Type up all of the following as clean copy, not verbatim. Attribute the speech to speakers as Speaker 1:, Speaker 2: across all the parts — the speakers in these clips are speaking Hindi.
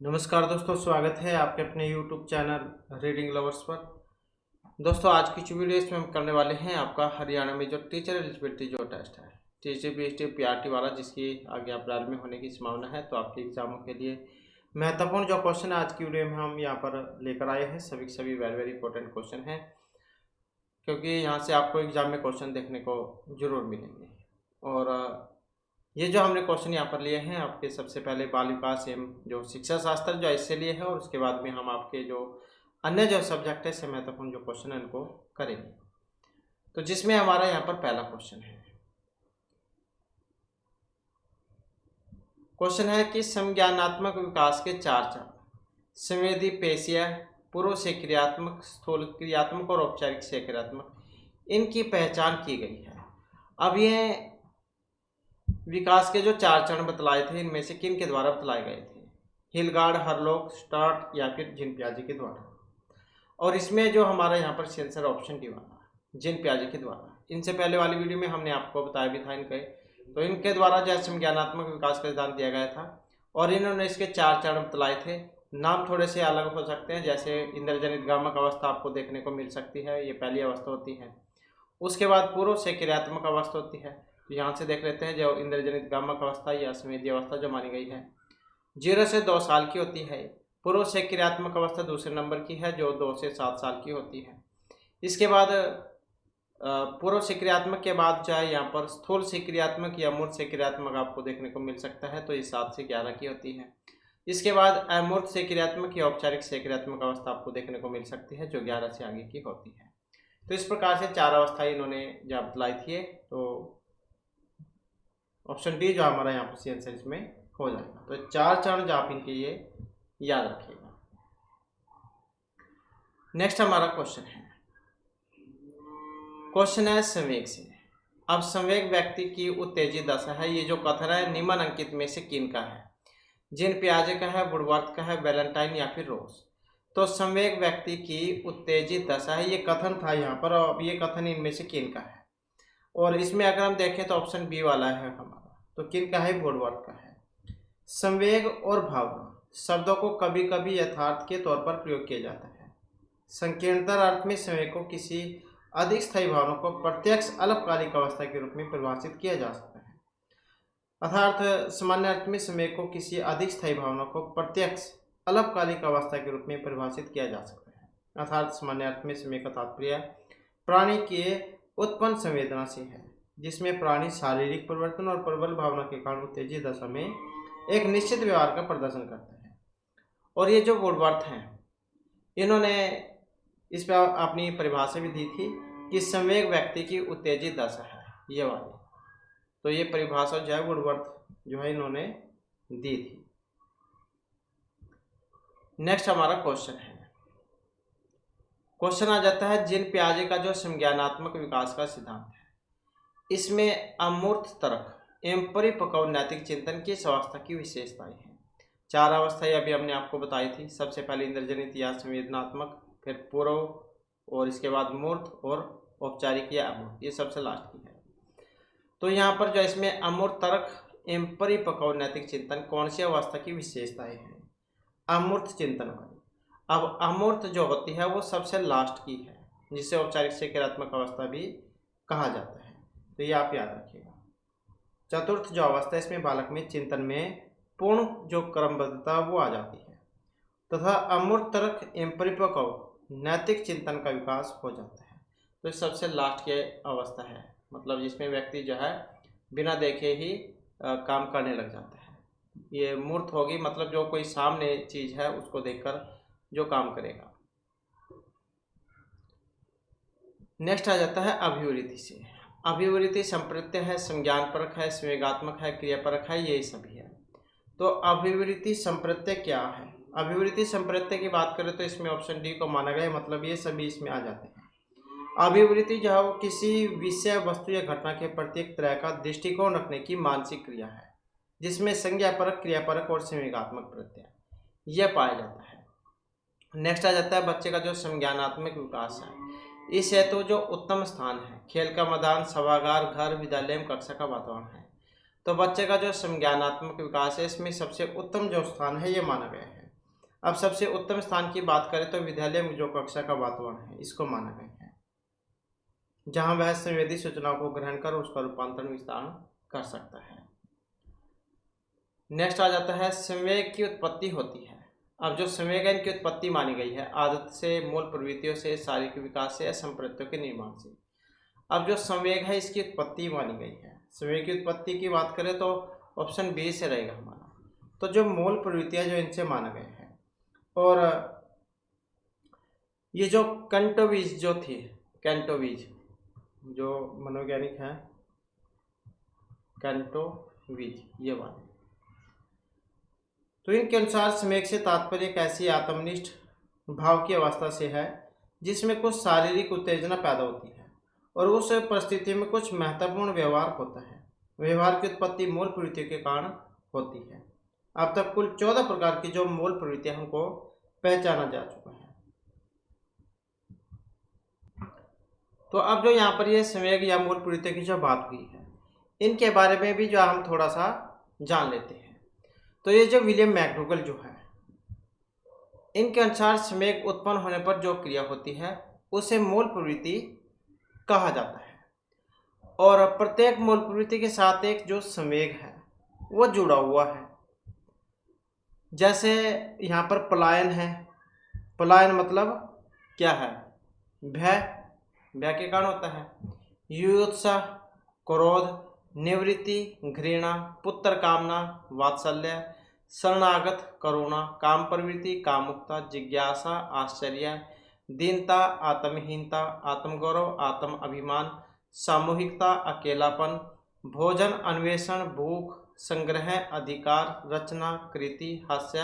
Speaker 1: नमस्कार दोस्तों, स्वागत है आपके अपने YouTube चैनल रीडिंग लवर्स पर। दोस्तों, आज की जो वीडियो इसमें हम करने वाले हैं आपका हरियाणा में जो टीचर एलिजिबिलिटी जो टेस्ट है TCPST PRT वाला, जिसकी आगे अप्रैल में होने की संभावना है। तो आपके एग्जामों के लिए महत्वपूर्ण जो क्वेश्चन है आज की वीडियो में हम यहाँ पर लेकर आए हैं। सभी वेरी वेरी इंपॉर्टेंट क्वेश्चन हैं, क्योंकि यहाँ से आपको एग्जाम में क्वेश्चन देखने को जरूर मिलेंगे। और ये जो हमने क्वेश्चन यहाँ पर लिए हैं आपके, सबसे पहले बाल विकास एवं जो शिक्षा शास्त्र जो इससे लिए हैं, और उसके बाद में हम आपके जो अन्य जो सब्जेक्ट है से महत्वपूर्ण जो क्वेश्चन है उनको करेंगे। तो जिसमें हमारा यहाँ पर पहला क्वेश्चन है कि संज्ञानात्मक विकास के चार चरण संवेदी, पेशीय, पूर्व से क्रियात्मक, स्थूल क्रियात्मक और औपचारिक से क्रियात्मक, इनकी पहचान की गई है। अब ये विकास के जो चार चरण बतलाए थे, इनमें से किन के द्वारा बतलाए गए थे? हिलगार्ड, हरलॉक, स्टार्ट या फिर जिन पियाजे के द्वारा। और इसमें जो हमारा यहाँ पर सेंसर ऑप्शन डी वाला, जिन पियाजे के द्वारा। इनसे पहले वाली वीडियो में हमने आपको बताया भी था इनके, तो इनके द्वारा जो संज्ञानात्मक विकास का सिद्धांत दिया गया था, और इन्होंने इसके चार चरण बतलाए थे। नाम थोड़े से अलग हो सकते हैं, जैसे इंद्रजनित गामक अवस्था आपको देखने को मिल सकती है, ये पहली अवस्था होती है। उसके बाद पूर्व से क्रियात्मक अवस्था होती है। तो यहाँ से देख लेते हैं, जो इंद्रजनित गामक अवस्था या संवेदी अवस्था जो मानी गई है 0 से 2 साल की होती है। पूर्व से क्रियात्मक अवस्था दूसरे नंबर की है, जो 2 से 7 साल की होती है। इसके बाद पूर्व से क्रियात्मक के बाद चाहे यहाँ पर स्थूल से क्रियात्मक या मूर्त से क्रियात्मक आपको देखने को मिल सकता है, तो ये 7 से 11 की होती है। इसके बाद अमूर्त से क्रियात्मक या औपचारिक से क्रियात्मक अवस्था आपको देखने को मिल सकती है, जो 11 से आगे की होती है। तो इस प्रकार से चार अवस्थाएं इन्होंने जब बतलाई थी, तो ऑप्शन डी जो हमारा यहाँ पर आंसर इसमें हो जाएगा। तो चार चरण जो आप इनके ये याद रखिएगा। नेक्स्ट हमारा क्वेश्चन है संवेग से। अब संवेग व्यक्ति की उत्तेजित दशा है। ये जो कथन है निम्नलिखित में से किन का है? जिन पियाजे का है, वुडवर्थ का है, वैलेंटाइन या फिर रोज। तो संवेग व्यक्ति की उत्तेजित दशा है, ये कथन था यहाँ पर। अब ये कथन इनमें से किन का है? और इसमें अगर हम देखें तो ऑप्शन बी वाला है हमारा। तो किन का है? वुडवर्थ का है। संवेग और भावना शब्दों को कभी कभी यथार्थ के तौर पर प्रयोग किया जाता है। संकीर्णतर अर्थ में संवेग को किसी अधिक स्थायी भावना को प्रत्यक्ष अल्पकालिक अवस्था के रूप में परिभाषित किया जा सकता है। अर्थात सामान्य अर्थ में संवेग को किसी अधिक स्थायी भावना को प्रत्यक्ष अल्पकालिक अवस्था के रूप में परिभाषित किया जा सकता है। अर्थात सामान्य अर्थ में संवेग का तात्पर्य प्राणी के उत्पन्न संवेदना से है, जिसमें प्राणी शारीरिक परिवर्तन और प्रबल भावना के कारण उत्तेजित दशा में एक निश्चित व्यवहार का प्रदर्शन करता है। और ये जो वुडवर्थ हैं, इन्होंने इस पर अपनी परिभाषा भी दी थी कि संवेग व्यक्ति की उत्तेजित दशा है, ये वाली। तो ये परिभाषा जो है वुडवर्थ जो है इन्होंने दी थी। नेक्स्ट हमारा क्वेश्चन आ जाता है जिन पियाजे का जो संज्ञानात्मक विकास का सिद्धांत है, इसमें अमूर्त तर्क एवं परिपक्व नैतिक चिंतन की अवस्था की विशेषताएं हैं। चार अवस्थाएं अभी हमने आपको बताई थी। सबसे पहले इंद्रजनित या संवेदनात्मक, फिर पूर्व, और इसके बाद मूर्त और औपचारिक या अमूर्त, ये सबसे लास्ट की है। तो यहाँ पर जो इसमें अमूर्त तर्क एवं परिपक्व नैतिक चिंतन कौन सी अवस्था की विशेषताएं हैं? अमूर्त चिंतन वाली। अब अमूर्त जो होती है वो सबसे लास्ट की है, जिसे औपचारिक से क्रियात्मक अवस्था भी कहा जाता है। तो ये आप याद रखिएगा। चतुर्थ जो अवस्था है, इसमें बालक में चिंतन में पूर्ण जो क्रमबद्धता वो आ जाती है, तथा अमूर्त तर्क एवं परिपक्व नैतिक चिंतन का विकास हो जाता है। तो सबसे लास्ट की अवस्था है, मतलब जिसमें व्यक्ति जो है बिना देखे ही काम करने लग जाता है। ये मूर्त होगी, मतलब जो कोई सामने चीज है उसको देखकर जो काम करेगा। नेक्स्ट आ जाता है अभिवृत्ति से। अभिवृत्ति संप्रत्य है, संज्ञान परक है, संवेगात्मक है, क्रियापरक है, ये सभी है। तो अभिवृत्ति संप्रत्य क्या है? अभिवृत्ति संप्रत्य की बात करें तो इसमें ऑप्शन डी को माना गया, मतलब ये सभी इसमें आ जाते हैं। अभिवृत्ति जो है वो किसी विषय, वस्तु या घटना के प्रति एक तरह का दृष्टिकोण रखने की मानसिक क्रिया है, जिसमें संज्ञापरक, क्रियापरक और संवेगात्मक प्रत्यय यह पाया जाता है। नेक्स्ट आ जाता है बच्चे का जो संज्ञानात्मक विकास है। इस हेतु जो उत्तम स्थान है खेल का मैदान, सभागार, घर, विद्यालय में कक्षा का वातावरण है। तो बच्चे का जो संज्ञानात्मक विकास है, इसमें सबसे उत्तम जो स्थान है ये माना गया है। अब सबसे उत्तम स्थान की बात करें तो विद्यालय में जो कक्षा का वातावरण है इसको माना गया है, जहां वह संवेदी सूचनाओं को ग्रहण कर उसका रूपांतरण विस्तार कर सकता है। नेक्स्ट आ जाता है संवेग की उत्पत्ति होती है। अब जो संवेग है इनकी उत्पत्ति मानी गई है आदत से, मूल प्रवृत्तियों से, शारीरिक विकास से या संप्रत्यों के निर्माण से। अब जो संवेग है इसकी उत्पत्ति मानी गई है। संवेग की उत्पत्ति की बात करें तो ऑप्शन बी से रहेगा हमारा। तो जो मूल प्रवृत्तियां जो इनसे माना गया है, और ये जो कैंटोवीज जो थी, कैंटोवीज जो मनोवैज्ञानिक है, कैंटोवीज ये वाले, तो इनके अनुसार संवेग से तात्पर्य एक ऐसी आत्मनिष्ठ भाव की अवस्था से है जिसमें कुछ शारीरिक उत्तेजना पैदा होती है और उस परिस्थिति में कुछ महत्वपूर्ण व्यवहार होता है। व्यवहार की उत्पत्ति मूल प्रवृत्तियों के कारण होती है। अब तक कुल 14 प्रकार की जो मूल प्रवृत्तियां हमको पहचाना जा चुका है। तो अब जो यहाँ पर ये संवेग या मूल प्रवृत्तियों की जो बात हुई है इनके बारे में भी जो हम थोड़ा सा जान लेते हैं। तो ये जो विलियम मैकडूगल जो है, इनके अनुसार संवेग उत्पन्न होने पर जो क्रिया होती है उसे मूल प्रवृत्ति कहा जाता है, और प्रत्येक मूल प्रवृत्ति के साथ एक जो संवेग है वो जुड़ा हुआ है। जैसे यहाँ पर पलायन है, पलायन मतलब क्या है, भय, भय के कारण होता है। युत्साह, क्रोध, निवृत्ति, घृणा, पुत्र कामना, वात्सल्य, शरणागत, करुणा, काम प्रवृत्ति, कामुकता, जिज्ञासा, आश्चर्य, दीनता, आत्महीनता, आत्मगौरव, आत्म अभिमान, सामूहिकता, अकेलापन, भोजन अन्वेषण, भूख, संग्रह, अधिकार, रचना, कृति, हास्य,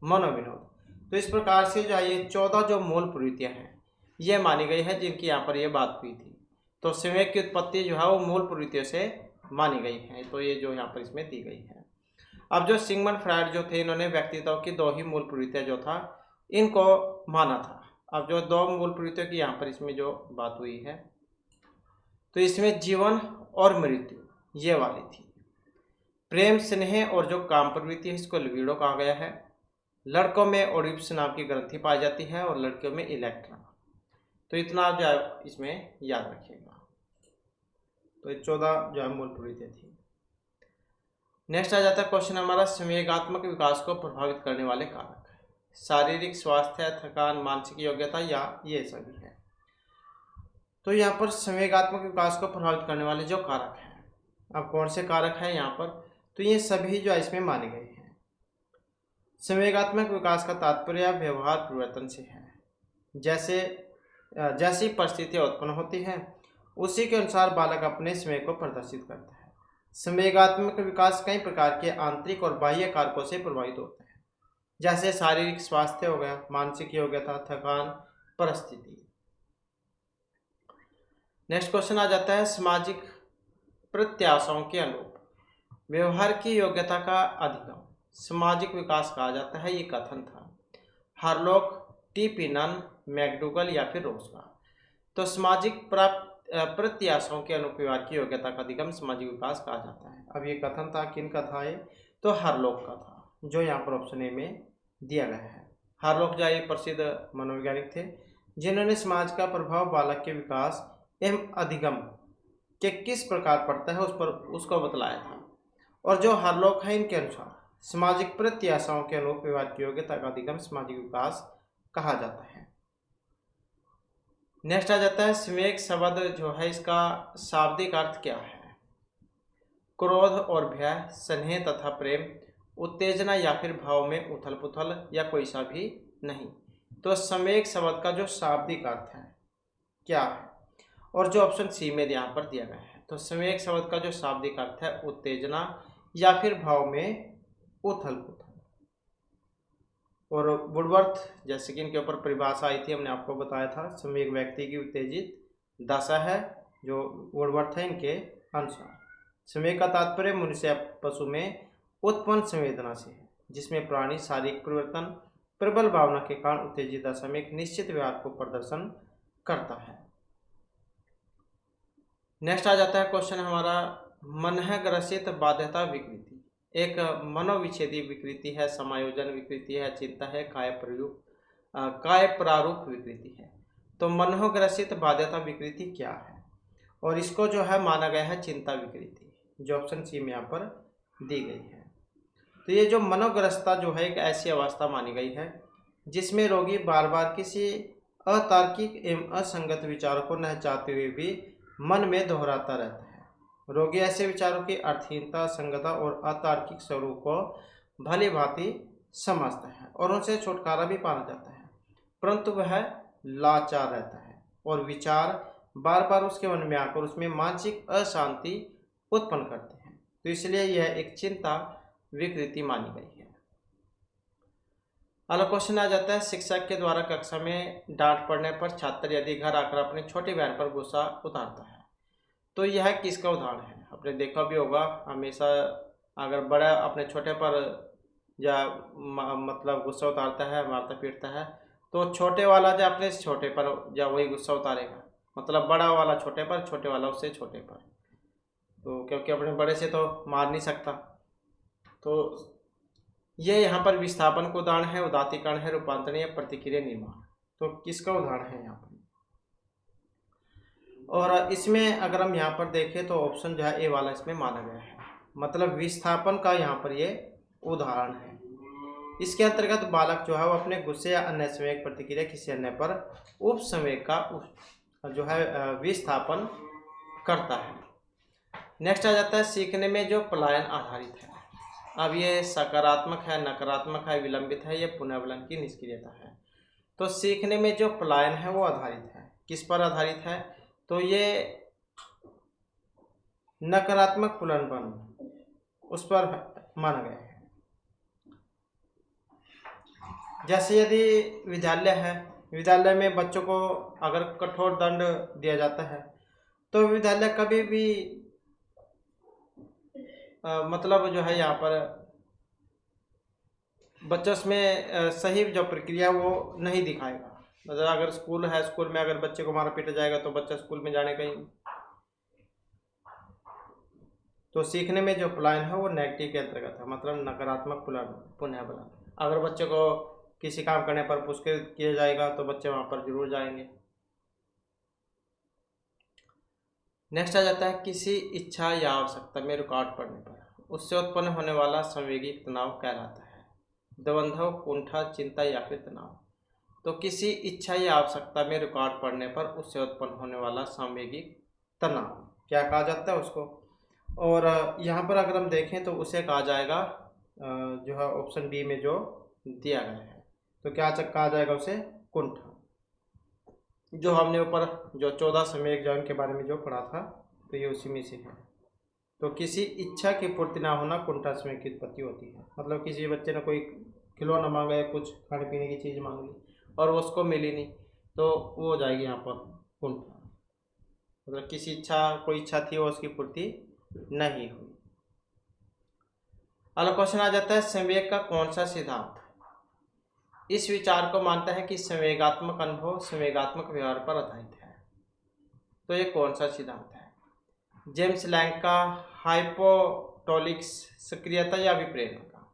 Speaker 1: मनोविनोद। तो इस प्रकार से जो ये 14 जो मूल प्रवृत्तियां हैं ये मानी गई है जिनकी यहाँ पर ये बात हुई थी। तो संवेग की उत्पत्ति जो है वो मूल प्रवृत्तियों से मानी गई है। तो ये जो यहाँ पर इसमें दी गई है। अब जो सिगमंड फ्रायड जो थे इन्होंने व्यक्तित्व की 2 ही मूल प्रवृत्तियां जो था इनको माना था। अब जो 2 मूल प्रवृत्तियों की यहाँ पर इसमें जो बात हुई है तो इसमें जीवन और मृत्यु ये वाली थी। प्रेम, स्नेह और जो काम प्रवृत्ति है इसको लिबिडो कहा गया है। लड़कों में ओडिपस नाम की ग्रंथि पाई जाती है और लड़कियों में इलेक्ट्रा। तो इतना आप जो इसमें याद रखिएगा। तो ये 14 जो है मूल प्रवृत्तियां थी। नेक्स्ट आ जाता है क्वेश्चन हमारा संवेगात्मक विकास को प्रभावित करने वाले कारक। शारीरिक स्वास्थ्य, थकान, मानसिक योग्यता या ये सभी है। तो यहाँ पर संवेगात्मक विकास को प्रभावित करने वाले जो कारक हैं, अब कौन से कारक हैं यहाँ पर, तो ये सभी जो इसमें माने गए हैं। संवेगात्मक विकास का तात्पर्य व्यवहार परिवर्तन से है। जैसी परिस्थितियाँ उत्पन्न होती हैं उसी के अनुसार बालक अपने संवेग को प्रदर्शित करता है। संवेगात्मक विकास कई प्रकार के आंतरिक और बाह्य कारकों से प्रभावित होता है, जैसे शारीरिक स्वास्थ्य हो गया, मानसिक योग्यता, थकान, परिस्थिति। नेक्स्ट क्वेश्चन आ जाता है सामाजिक प्रत्याशाओं के अनुरूप व्यवहार की योग्यता का अधिगम सामाजिक विकास कहा जाता है। ये कथन था हार्लॉक, टी पिनन, मैकडूगल या फिर रोजगार। तो सामाजिक प्रत्याशाओं के अनुरूप व्यवहार की योग्यता का अधिगम सामाजिक विकास कहा जाता है। अब ये कथन था किन का था, ये तो हार्लॉक का था, जो यहाँ पर ऑप्शन ए में दिया गया है। हार्लॉक जो एक प्रसिद्ध मनोवैज्ञानिक थे जिन्होंने समाज का प्रभाव बालक के विकास एवं अधिगम के किस प्रकार पड़ता है उस पर उसको बतलाया था। और जो हार्लॉक है इनके अनुसार सामाजिक प्रत्याशाओं के अनुरूप व्यवहार की योग्यता का अधिगम सामाजिक विकास कहा जाता है। नेक्स्ट आ जाता है संवेग शब्द जो है इसका शाब्दिक अर्थ क्या है। क्रोध और भय, स्नेह तथा प्रेम, उत्तेजना या फिर भाव में उथल पुथल या कोई सा भी नहीं। तो संवेग शब्द का जो शाब्दिक अर्थ है क्या है, और जो ऑप्शन सी में यहाँ पर दिया गया है। तो संवेग शब्द का जो शाब्दिक अर्थ है उत्तेजना या फिर भाव में उथल पुथल। और वुडवर्थ जैसे कि इनके ऊपर परिभाषा आई थी, हमने आपको बताया था संवेग व्यक्ति की उत्तेजित दशा है, जो वुडवर्थ है इनके अनुसार। संवेग का तात्पर्य मनुष्य या पशु में उत्पन्न संवेदना से है, जिसमें प्राणी शारीरिक परिवर्तन प्रबल भावना के कारण उत्तेजित दशा में एक निश्चित व्यवहार को प्रदर्शन करता है। नेक्स्ट आ जाता है क्वेश्चन हमारा मनः ग्रसित बाध्यता विकृति। एक मनोविच्छेदी विकृति है, समायोजन विकृति है, चिंता है, काय प्रारूप विकृति है। तो मनोग्रसित बाध्यता विकृति क्या है? और इसको जो है माना गया है चिंता विकृति, जो ऑप्शन सी में यहाँ पर दी गई है। तो ये जो मनोग्रस्ता जो है एक ऐसी अवस्था मानी गई है जिसमें रोगी बार बार किसी अतार्किक एवं असंगत विचारों को न चाहते हुए भी मन में दोहराता रहता है। रोगी ऐसे विचारों की अर्थहीनता, संगतता और अतार्किक स्वरूप को भली भांति समझता है और उनसे छुटकारा भी पाना चाहता है, परंतु वह लाचार रहता है और विचार बार बार उसके मन में आकर उसमें मानसिक अशांति उत्पन्न करते हैं। तो इसलिए यह एक चिंता विकृति मानी गई है। अगला क्वेश्चन आ जाता है, शिक्षक के द्वारा कक्षा में डांट पड़ने पर छात्र यदि घर आकर अपनी छोटी बहन पर गुस्सा उतारता है तो यह किसका उदाहरण है? आपने देखा भी होगा, हमेशा अगर बड़ा अपने छोटे पर या मतलब गुस्सा उतारता है, मारता पीटता है, तो छोटे वाला जो अपने छोटे पर या वही गुस्सा उतारेगा, मतलब बड़ा वाला छोटे पर, छोटे वाला उससे छोटे पर। तो क्योंकि अपने बड़े से तो मार नहीं सकता। तो ये यहाँ पर विस्थापन का उदाहरण है, उदात्तीकरण है, रूपांतरणीय प्रतिक्रिया निर्माण। तो किसका उदाहरण है यहाँ पर? और इसमें अगर हम यहाँ पर देखें तो ऑप्शन जो है ए वाला इसमें माना गया है, मतलब विस्थापन का यहाँ पर ये उदाहरण है। इसके अंतर्गत बालक जो है वो अपने गुस्से या अन्य संवेग प्रतिक्रिया किसी अन्य पर उपसंवेग का जो है विस्थापन करता है। नेक्स्ट आ जाता है सीखने में जो पलायन आधारित है। अब ये सकारात्मक है, नकारात्मक है, विलंबित है, ये पुनर्वलन की निष्क्रियता है। तो सीखने में जो पलायन है वो आधारित है, किस पर आधारित है? तो ये नकारात्मक पुनर्वलन उस पर माना गया है। जैसे यदि विद्यालय है, विद्यालय में बच्चों को अगर कठोर दंड दिया जाता है तो विद्यालय कभी भी मतलब जो है यहाँ पर बच्चों में सही जो प्रक्रिया वो नहीं दिखाएगा। मतलब अगर स्कूल है, स्कूल में अगर बच्चे को मारा पीटा जाएगा तो बच्चा स्कूल में जाने का ही। तो सीखने में जो पलायन है वो नेगेटिव के अंतर्गत है, मतलब नकारात्मक पुनर्वलन। अगर बच्चे को किसी काम करने पर पुरस्कृत किया जाएगा तो बच्चे वहाँ पर जरूर जाएंगे। नेक्स्ट आ जाता है किसी इच्छा या आवश्यकता में रुकावट पड़ने पर उससे उत्पन्न होने वाला संवेगिक तनाव कहलाता है। द्वंद्व, कुंठा, चिंता या फिर तनाव। तो किसी इच्छा या आवश्यकता में रुकावट पड़ने पर उससे उत्पन्न होने वाला संवेगिक तनाव क्या कहा जाता है उसको? और यहाँ पर अगर हम देखें तो उसे कहा जाएगा जो है ऑप्शन बी में जो दिया गया है, तो क्या कहा जाएगा उसे? कुंठा। जो हमने ऊपर जो 14 संवेग जौन के बारे में जो पढ़ा था तो ये उसी में से है। तो किसी इच्छा की पूर्ति ना होना कुंठा संवेग की उत्पत्ति होती है। मतलब किसी बच्चे ने कोई खिलौना मांगा या कुछ खाने पीने की चीज़ मांग ली और उसको मिली नहीं तो वो हो जाएगी यहाँ पर कुंठा। मतलब किसी इच्छा, कोई इच्छा थी और उसकी पूर्ति नहीं हुई। अगला क्वेश्चन आ जाता है संवेग का कौन सा सिद्धांत इस विचार को मानता है कि संवेगात्मक अनुभव संवेगात्मक व्यवहार पर आधारित है? तो ये कौन सा सिद्धांत है? जेम्स लैंग का, हाइपोटोलिक्स, सक्रियता या विप्रेरण का?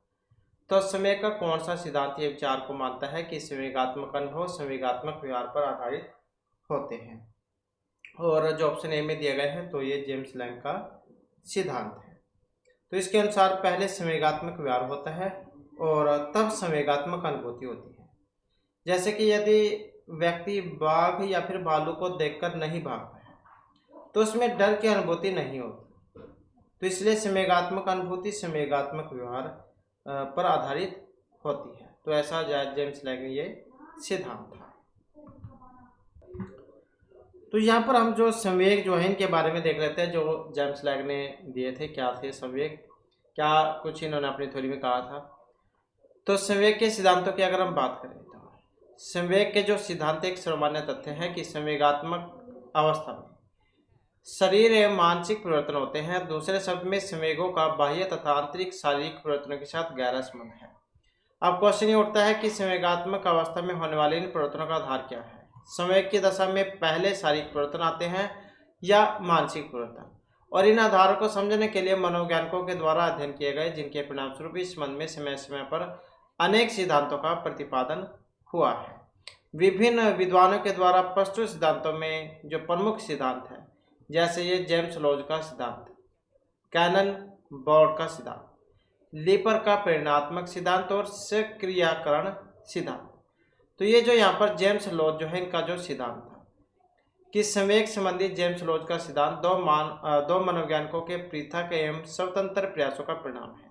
Speaker 1: तो संवेग का कौन सा सिद्धांत ये विचार को मानता है कि संवेगात्मक अनुभव संवेगात्मक व्यवहार पर आधारित होते हैं? और जो ऑप्शन ए में दिया गया है तो ये जेम्स लैंग का सिद्धांत है। तो इसके अनुसार पहले संवेगात्मक व्यवहार होता है और तब संवेगात्मक अनुभूति होती है। जैसे कि यदि व्यक्ति बाघ या फिर भालू को देखकर नहीं भागता है तो उसमें डर की अनुभूति नहीं होती। तो इसलिए संवेगात्मक अनुभूति संवेगात्मक व्यवहार पर आधारित होती है। तो ऐसा जेम्स लैंग ने ये सिद्धांत था। तो यहाँ पर हम जो संवेग जो है इनके बारे में देख लेते हैं, जो जेम्स लैंग ने दिए थे। क्या थे संवेग, क्या कुछ इन्होंने अपनी थ्योरी में कहा था? तो संवेग के सिद्धांतों की अगर हम बात करें तो संवेग के जो सिद्धांत एक सर्वमान्य तथ्य है कि संवेगात्मक अवस्था में शरीर एवं मानसिक परिवर्तन होते हैं। दूसरे शब्द में संवेगों का बाह्य तथा आंतरिक शारीरिक परिवर्तनों के साथ गहरा संबंध है। अब क्वेश्चन ये उठता है कि संवेगात्मक अवस्था में होने वाले इन परिवर्तनों का आधार क्या है? संवेग की दशा में पहले शारीरिक परिवर्तन आते हैं या मानसिक परिवर्तन? और इन आधारों को समझने के लिए मनोवैज्ञानिकों के द्वारा अध्ययन किए गए, जिनके परिणामस्वरूप इस संबंध में समय समय पर अनेक सिद्धांतों का प्रतिपादन हुआ है। विभिन्न विद्वानों के द्वारा प्रस्तुत सिद्धांतों में जो प्रमुख सिद्धांत है, जैसे ये जेम्स लोज का सिद्धांत, कैनन बोर्ड का सिद्धांत, लीपर का परिणात्मक सिद्धांत और सक्रियकरण सिद्धांत। तो ये जो यहाँ पर जेम्स लोज जो है, इनका जो सिद्धांत था कि संवेग संबंधी जेम्स लोज का सिद्धांत दो मनोवैज्ञानिकों के पृथक एवं स्वतंत्र प्रयासों का परिणाम है।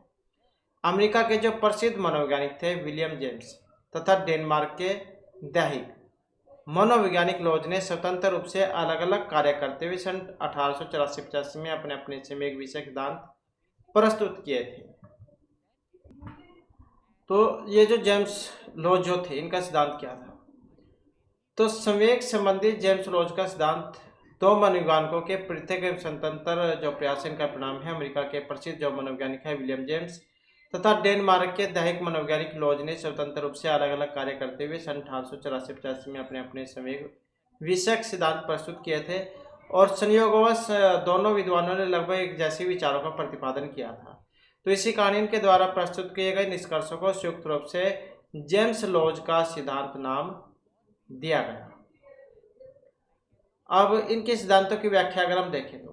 Speaker 1: अमेरिका के जो प्रसिद्ध मनोवैज्ञानिक थे विलियम जेम्स तथा डेनमार्क के दैहिक मनोवैज्ञानिक लोज ने स्वतंत्र रूप से अलग अलग कार्य करते हुए सन 1884-85 में अपने अपने संवेग विषय सिद्धांत प्रस्तुत किए थे। तो ये जो जेम्स लोज जो थे, इनका सिद्धांत क्या था? तो संवेग संबंधी जेम्स लोज का सिद्धांत दो मनोवैज्ञानिकों के पृथक एवं स्वतंत्र जो प्रयास, इनका परिणाम है। अमेरिका के प्रसिद्ध जो मनोवैज्ञानिक है विलियम जेम्स तथा डेनमार्क के दैहिक मनोवैज्ञानिक लोज ने स्वतंत्र रूप से अलग अलग कार्य करते हुए सन 1884-85 में अपने अपने संवेग विषयक सिद्धांत प्रस्तुत किए थे और संयोगवश दोनों विद्वानों ने लगभग एक जैसे विचारों का प्रतिपादन किया था। तो इसी कारण इनके द्वारा प्रस्तुत किए गए निष्कर्षों को संयुक्त रूप से जेम्स लोज का सिद्धांत नाम दिया गया। अब इनके सिद्धांतों की व्याख्या अगर हम देखें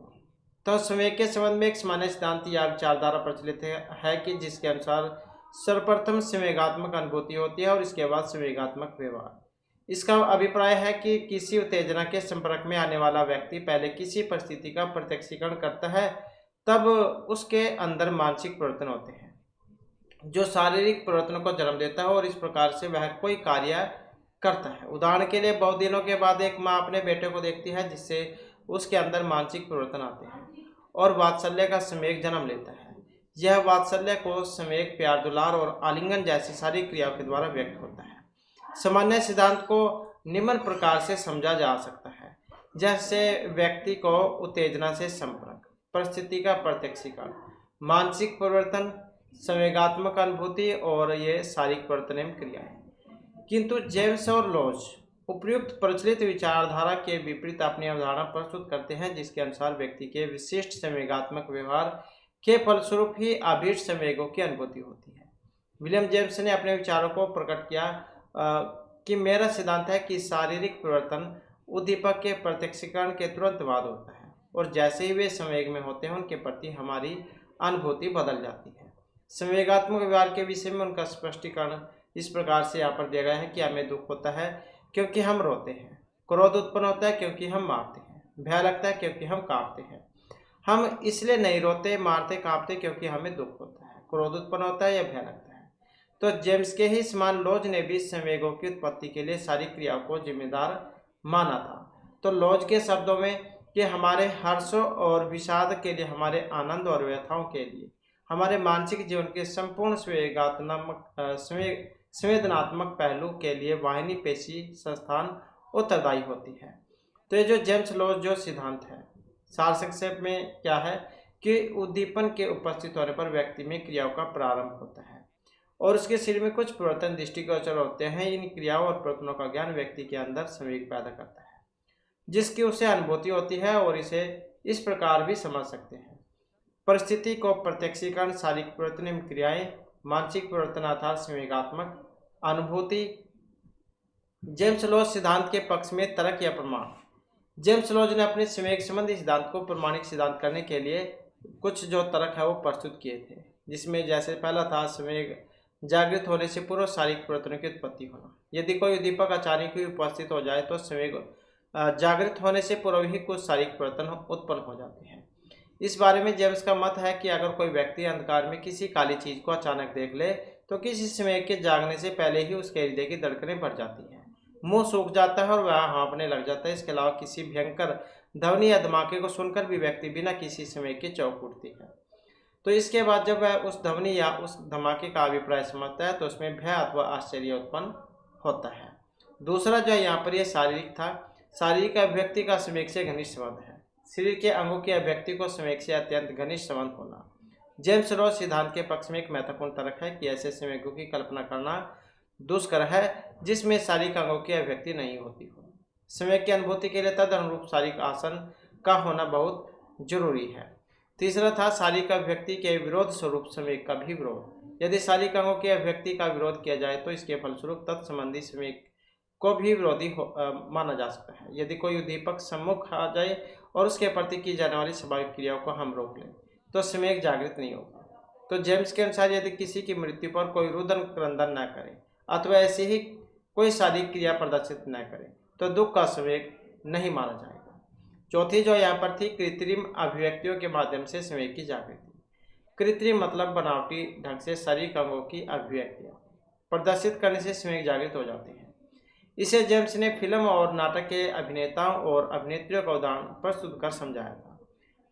Speaker 1: तो संवेग के संबंध में एक सामान्य सिद्धांत या विचारधारा प्रचलित है कि जिसके अनुसार सर्वप्रथम संवेगात्मक अनुभूति होती है और इसके बाद संवेगात्मक व्यवहार। इसका अभिप्राय है कि किसी उत्तेजना के संपर्क में आने वाला व्यक्ति पहले किसी परिस्थिति का प्रत्यक्षीकरण करता है, तब उसके अंदर मानसिक परिवर्तन होते हैं जो शारीरिक परिवर्तनों को जन्म देता है और इस प्रकार से वह कोई कार्य करता है। उदाहरण के लिए बहुत दिनों के बाद एक माँ अपने बेटे को देखती है, जिससे उसके अंदर मानसिक परिवर्तन आते हैं और वात्सल्य का संवेग जन्म लेता है। यह वात्सल्य को संवेग, प्यार, दुलार और आलिंगन जैसी सारी क्रियाओं के द्वारा व्यक्त होता है। सामान्य सिद्धांत को निम्न प्रकार से समझा जा सकता है, जैसे व्यक्ति को उत्तेजना से संपर्क, परिस्थिति का प्रत्यक्षीकरण, मानसिक परिवर्तन, संवेगात्मक अनुभूति और ये शारीरिक परिवर्तन एवं क्रियाएं। किंतु जेम्स और लोज उपयुक्त प्रचलित विचारधारा के विपरीत अपनी अवधारणा प्रस्तुत करते हैं, जिसके अनुसार व्यक्ति के विशिष्ट संवेगात्मक व्यवहार के फलस्वरूप ही अभीष्ट संवेगों की अनुभूति होती है। विलियम जेम्स ने अपने विचारों को प्रकट किया कि मेरा सिद्धांत है कि शारीरिक परिवर्तन उद्दीपक के प्रत्यक्षीकरण के तुरंत बाद होता है और जैसे ही वे संवेग में होते हैं उनके प्रति हमारी अनुभूति बदल जाती है। संवेगात्मक व्यवहार के विषय में उनका स्पष्टीकरण इस प्रकार से यहाँ पर दिया गया है कि हमें दुख होता है क्योंकि हम रोते हैं, क्रोध उत्पन्न होता है क्योंकि हम मारते हैं, भय लगता है क्योंकि हम कांपते हैं। हम इसलिए नहीं रोते, मारते, कांपते क्योंकि हमें दुख होता है, क्रोध उत्पन्न होता है या भय लगता है। तो जेम्स के ही समान लोज ने भी संवेगों की उत्पत्ति के लिए सारी क्रियाओं को जिम्मेदार माना था। तो लोज के शब्दों में कि हमारे हर्षों और विषाद के लिए, हमारे आनंद और व्यथाओं के लिए, हमारे मानसिक जीवन के संपूर्ण संवेदनात्मक पहलू के लिए वाहिनी पेशी संस्थान उत्तरदायी होती है। तो ये जो जेम्स लोज जो सिद्धांत है, सार संक्षेप में क्या है कि उद्दीपन के उपस्थित होने पर व्यक्ति में क्रियाओं का प्रारंभ होता है और उसके शरीर में कुछ परिवर्तन दृष्टिगोचर होते हैं। इन क्रियाओं और परिवर्तनों का ज्ञान व्यक्ति के अंदर संवेग पैदा करता है, जिसकी उसे अनुभूति होती है और इसे इस प्रकार भी समझ सकते हैं। परिस्थिति को प्रत्यक्षीकरण, शारीरिक परिवर्तन, क्रियाएं, मानसिक परिवर्तन अर्थात संवेगात्मक अनुभूति। जेम्स लोज सिद्धांत के पक्ष में तर्क या प्रमाण। जेम्स लोज ने अपने संवेग संबंधी सिद्धांत को प्रमाणिक सिद्धांत करने के लिए कुछ जो तर्क है वो प्रस्तुत किए थे, जिसमें जैसे पहला था संवेग जागृत होने से पूर्व शारीरिक परिवर्तनों की उत्पत्ति होना। यदि कोई उद्दीपक अचानक ही उपस्थित हो जाए तो संवेग जागृत होने से पूर्व ही कुछ शारीरिक परिवर्तन उत्पन्न हो जाते हैं। इस बारे में जेम्स का मत है कि अगर कोई व्यक्ति अंधकार में किसी काली चीज को अचानक देख ले तो किसी संवेग के जागने से पहले ही उसके हृदय की धड़कनें बढ़ जाती हैं, मुंह सूख जाता है और वह हाँफने लग जाता है। इसके अलावा किसी भयंकर ध्वनि या धमाके को सुनकर भी व्यक्ति बिना किसी संवेग के चौंक उठती है। तो इसके बाद जब वह उस ध्वनि या उस धमाके का अभिप्राय समझता है तो उसमें भय अथवा आश्चर्य उत्पन्न होता है। दूसरा जो यहाँ पर यह शारीरिक था, शारीरिक अभिव्यक्ति का संवेग से घनिष्ठ संबंध है। शरीर के अंगों की अभिव्यक्ति को संवेग से अत्यंत घनिष्ठ संबंध होना। जेम्स लोज सिद्धांत के पक्ष में एक महत्वपूर्ण तर्क है कि ऐसे संवेगों की कल्पना करना दुष्कर है जिसमें शारीरिक अंगों की अभिव्यक्ति नहीं होती हो। संवेग की अनुभूति के लिए तद अनुरूप शारीरिक आसन का होना बहुत जरूरी है। तीसरा था शारीरिक अभिव्यक्ति के विरोध स्वरूप संवेग का भी विरोध। यदि शारीरिक अंगों की अभिव्यक्ति का विरोध किया जाए तो इसके फलस्वरूप तत्संबंधी संवेग को भी विरोधी माना जा सकता है। यदि कोई उद्दीपक सम्मुख आ जाए और उसके प्रति की जाने वाली स्वाभाविक क्रियाओं को हम रोक लें तो संवेग जागृत नहीं होगा। तो जेम्स के अनुसार यदि किसी की मृत्यु पर कोई रुदन क्रंदन न करे अथवा ऐसी ही कोई शारीरिक क्रिया प्रदर्शित न करे तो दुख का संवेग नहीं माना जाएगा। चौथी जो यहाँ पर थी, कृत्रिम अभिव्यक्तियों के माध्यम से संवेग की जागृति। कृत्रिम मतलब बनावटी ढंग से शारीरिक अंगों की अभिव्यक्तियां प्रदर्शित करने से संवेग जागृत हो जाते हैं। इसे जेम्स ने फिल्म और नाटक के अभिनेताओं और अभिनेत्रियों का उदाहरण प्रस्तुत कर समझाया था।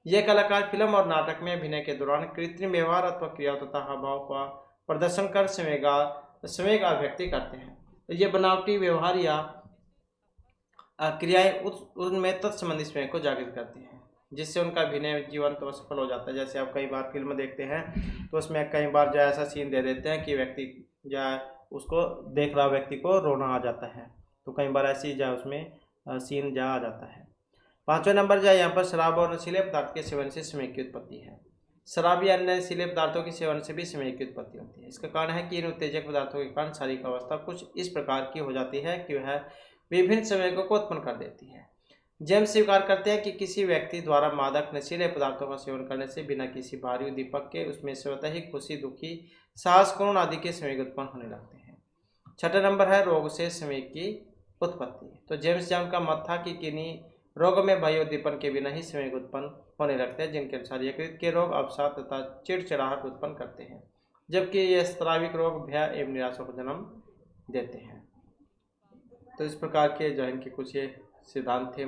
Speaker 1: ये कलाकार फिल्म और नाटक में अभिनय के दौरान कृत्रिम व्यवहार अथवा क्रिया तथा हावभाव का प्रदर्शन कर संवेग अभिव्यक्ति करते हैं। तो ये बनावटी व्यवहार या क्रियाएं उनमें तत्संबंधी संवेग को जागृत करती हैं, जिससे उनका अभिनय जीवंत व सफल हो जाता है। जैसे आप कई बार फिल्म देखते हैं तो उसमें कई बार जो ऐसा सीन दे देते हैं कि व्यक्ति या उसको देख रहा व्यक्ति को रोना आ जाता है, तो कई बार ऐसी जा उसमें सीन जा आ जाता है। पांचवें नंबर जो यहाँ पर शराब और नशीले पदार्थ के सेवन से संवेग की उत्पत्ति है। शराब या अन्य नशीले पदार्थों के सेवन से भी संवेग की उत्पत्ति होती है। इसका कारण है कि इन उत्तेजक पदार्थों के कारण शारीरिक अवस्था कुछ इस प्रकार की हो जाती है कि वह विभिन्न संवेगों को उत्पन्न कर देती है। जेम्स स्वीकार करते हैं कि किसी व्यक्ति द्वारा मादक नशीले पदार्थों का सेवन करने से बिना किसी बाहरी उद्दीपक के उसमें स्वतः ही खुशी, दुखी, साहस, क्रोध आदि के संवेग उत्पन्न होने लगते हैं। छठा नंबर है रोग से संवेग की उत्पत्ति। तो जेम्स जॉन का मत था कि किन्हीं रोगों में बाह्य उद्दीपन के बिना ही संवेग उत्पन्न होने लगते हैं, जिनके अनुसार यकृत के रोग अवसाद तथा चिड़चिड़ाहट उत्पन्न करते हैं, जबकि ये स्राविक रोग भय एवं निराशा को जन्म देते हैं। तो इस प्रकार के जो इनके कुछ ये सिद्धांत थे।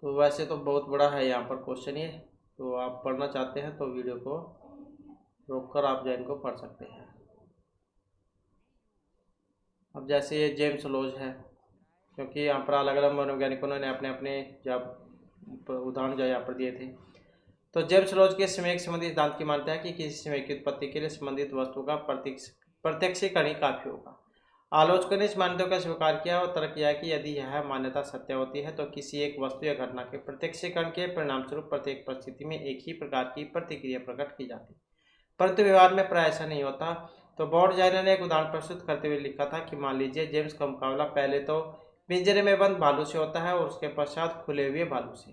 Speaker 1: तो वैसे तो बहुत बड़ा है यहाँ पर क्वेश्चन ये, तो आप पढ़ना चाहते हैं तो वीडियो को रोककर आप जो इनको पढ़ सकते हैं। अब जैसे ये जेम्स लोज है, क्योंकि यहाँ पर अलग अलग मनोवैज्ञानिकों ने अपने अपने जब उदाहरण जो यहाँ पर दिए थे। तो जेम्स लोज के संवेग संबंधी सिद्धांत की मान्यता है कि किसी संवेग की उत्पत्ति के लिए संबंधित वस्तु का प्रत्यक्षीकरण ही काफी होगा। आलोचकों ने इस मान्यता का स्वीकार किया और तर्क किया कि यदि यह मान्यता सत्य होती है तो किसी एक वस्तु या घटना के प्रत्यक्षीकरण के परिणामस्वरूप प्रत्येक परिस्थिति में एक ही प्रकार की प्रतिक्रिया प्रकट की जाती, परंतु व्यवहार में प्राय ऐसा नहीं होता। तो बॉर्डजाइनर ने एक उदाहरण प्रस्तुत करते हुए लिखा था कि मान लीजिए जेम्स का मुकाबला पहले तो पिंजरे में बंद भालू से होता है और उसके पश्चात खुले हुए भालू से।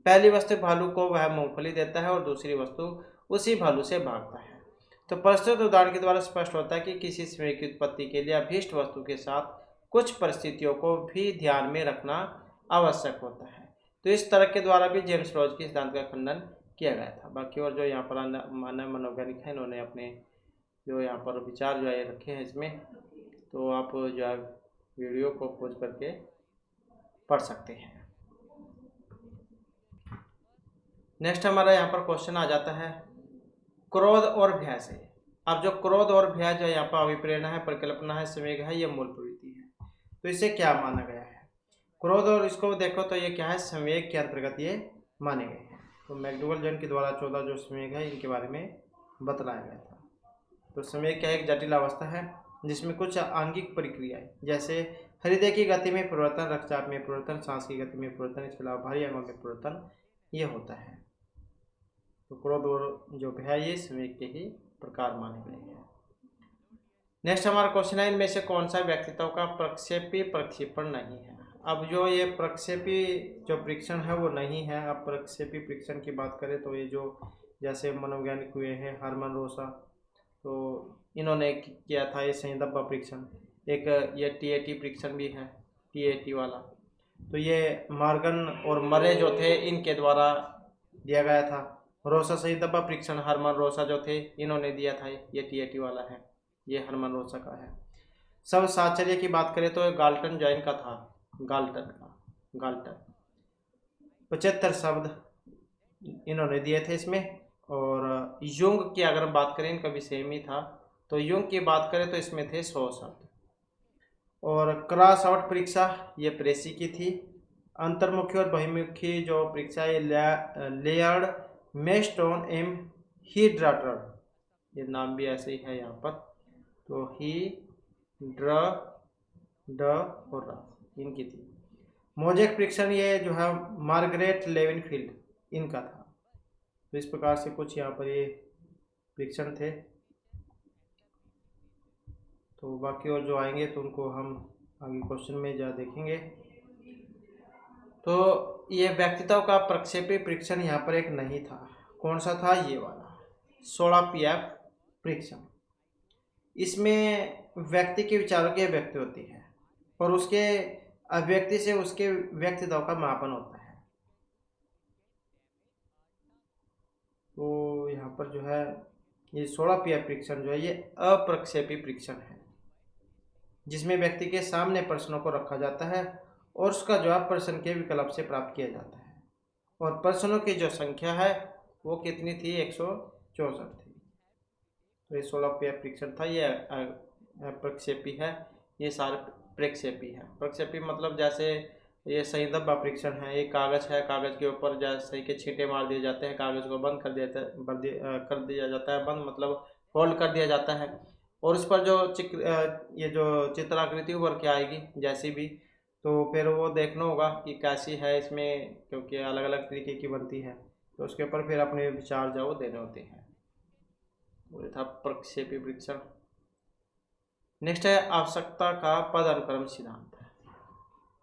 Speaker 1: पहली वस्तु भालू को वह मूंगफली देता है और दूसरी वस्तु उसी भालू से भागता है। तो प्रस्तुत उदाहरण के द्वारा स्पष्ट होता है कि किसी संवेग की उत्पत्ति के लिए अभीष्ट वस्तु के साथ कुछ परिस्थितियों को भी ध्यान में रखना आवश्यक होता है। तो इस तरह के द्वारा भी जेम्स लोज के सिद्धांत का खंडन किया गया था। बाकी और जो यहाँ पर मानव मनोवैज्ञानिक है, इन्होंने अपने जो यहाँ पर विचार जो है रखे हैं इसमें, तो आप जो है वीडियो को खोज करके पढ़ सकते हैं। नेक्स्ट हमारा यहाँ पर क्वेश्चन आ जाता है क्रोध और भय से। अब जो क्रोध और भय जो यहाँ पर अभिप्रेरणा है, परिकल्पना है, संवेग है, ये मूल प्रवृत्ति है। तो इसे क्या माना गया है? क्रोध और इसको देखो तो ये क्या है, संवेग के अंतर्गत ये माने गए हैं। तो मैकडोगल जन के द्वारा 14 जो संवेग है इनके बारे में बतलाया गया था। तो संवेग क्या एक जटिल अवस्था है जिसमें कुछ आंगिक प्रक्रियाएं जैसे हृदय की गति में परिवर्तन, रक्तचाप में परिवर्तन, सांस की गति में परिवर्तन, इसके अलावा भारी अंगों में परिवर्तन ये होता है। तो क्रोध और जो भय ये संवेग के ही प्रकार माने गए हैं। नेक्स्ट हमारा क्वेश्चन है इनमें से कौन सा व्यक्तित्व का प्रक्षेपी प्रक्षेपण नहीं है? अब जो ये प्रक्षेपी जो परीक्षण है वो नहीं है। अब प्रक्षेपी परीक्षण की बात करें तो ये जो जैसे मनोवैज्ञानिक हुए हैं हरमन रोसा, तो इन्होंने किया था ये संदर्भ परीक्षण। एक ये TAT परीक्षण भी है, TAT वाला। तो ये मॉर्गन और मरे जो थे इनके द्वारा दिया गया था। रोसा संदर्भ परीक्षण हरमन रोसा जो थे इन्होंने दिया था, ये TAT वाला है, ये हरमन रोसा का है। सब साहचर्य की बात करें तो गाल्टन जॉइन का था, गाल्टन 75 शब्द इन्होंने दिए थे इसमें। और युंग की अगर बात करें, इनका भी सेम ही था, तो युंग की बात करें तो इसमें थे 100 शब्द। और क्रॉस आउट परीक्षा ये प्रेसी की थी। अंतर्मुखी और बहिर्मुखी जो परीक्षा ये लेयर्ड, मेस्टोन एम हीड्राटर, ये नाम भी ऐसे ही है यहाँ पर। तो ही ड्र ड और रा इनकी थी। मोजेक परीक्षण ये जो है मार्गरेट लेविनफील्ड इनका था। तो इस प्रकार से कुछ यहाँ पर ये परीक्षण थे। तो बाकी और जो आएंगे तो उनको हम आगे क्वेश्चन में जा देखेंगे। तो ये व्यक्तित्व का प्रक्षेपी परीक्षण यहाँ पर एक नहीं था। कौन सा था? ये वाला 16 PF परीक्षण। इसमें व्यक्ति के विचारों की अभिव्यक्ति होती है और उसके अभिव्यक्ति से उसके व्यक्तित्व का मापन होता है। तो यहाँ पर जो है ये 16 PF परीक्षण जो है ये अप्रक्षेपी परीक्षण है, जिसमें व्यक्ति के सामने प्रश्नों को रखा जाता है और उसका जवाब प्रश्न के विकल्प से प्राप्त किया जाता है। और प्रश्नों की जो संख्या है वो कितनी थी? 164 थी। तो ये 16 PF परीक्षण था। ये प्रक्षेपी है, ये सारे प्रक्षेपी है। प्रक्षेपी मतलब जैसे ये सही दब्बा परीक्षण है। एक कागज है, कागज के ऊपर जैसे सही के छींटे मार दिए जाते हैं, कागज को बंद कर दिया जाता है। बंद मतलब फोल्ड कर दिया जाता है और उस पर जो ये जो चित्राकृति उभर के आएगी जैसी भी, तो फिर वो देखना होगा कि कैसी है इसमें, क्योंकि अलग अलग तरीके की बनती है। तो उसके ऊपर फिर अपने विचार जो देने होते हैं। वो था प्रक्षेपी परीक्षण। नेक्स्ट है आवश्यकता का पद अनुक्रम सिद्धांत।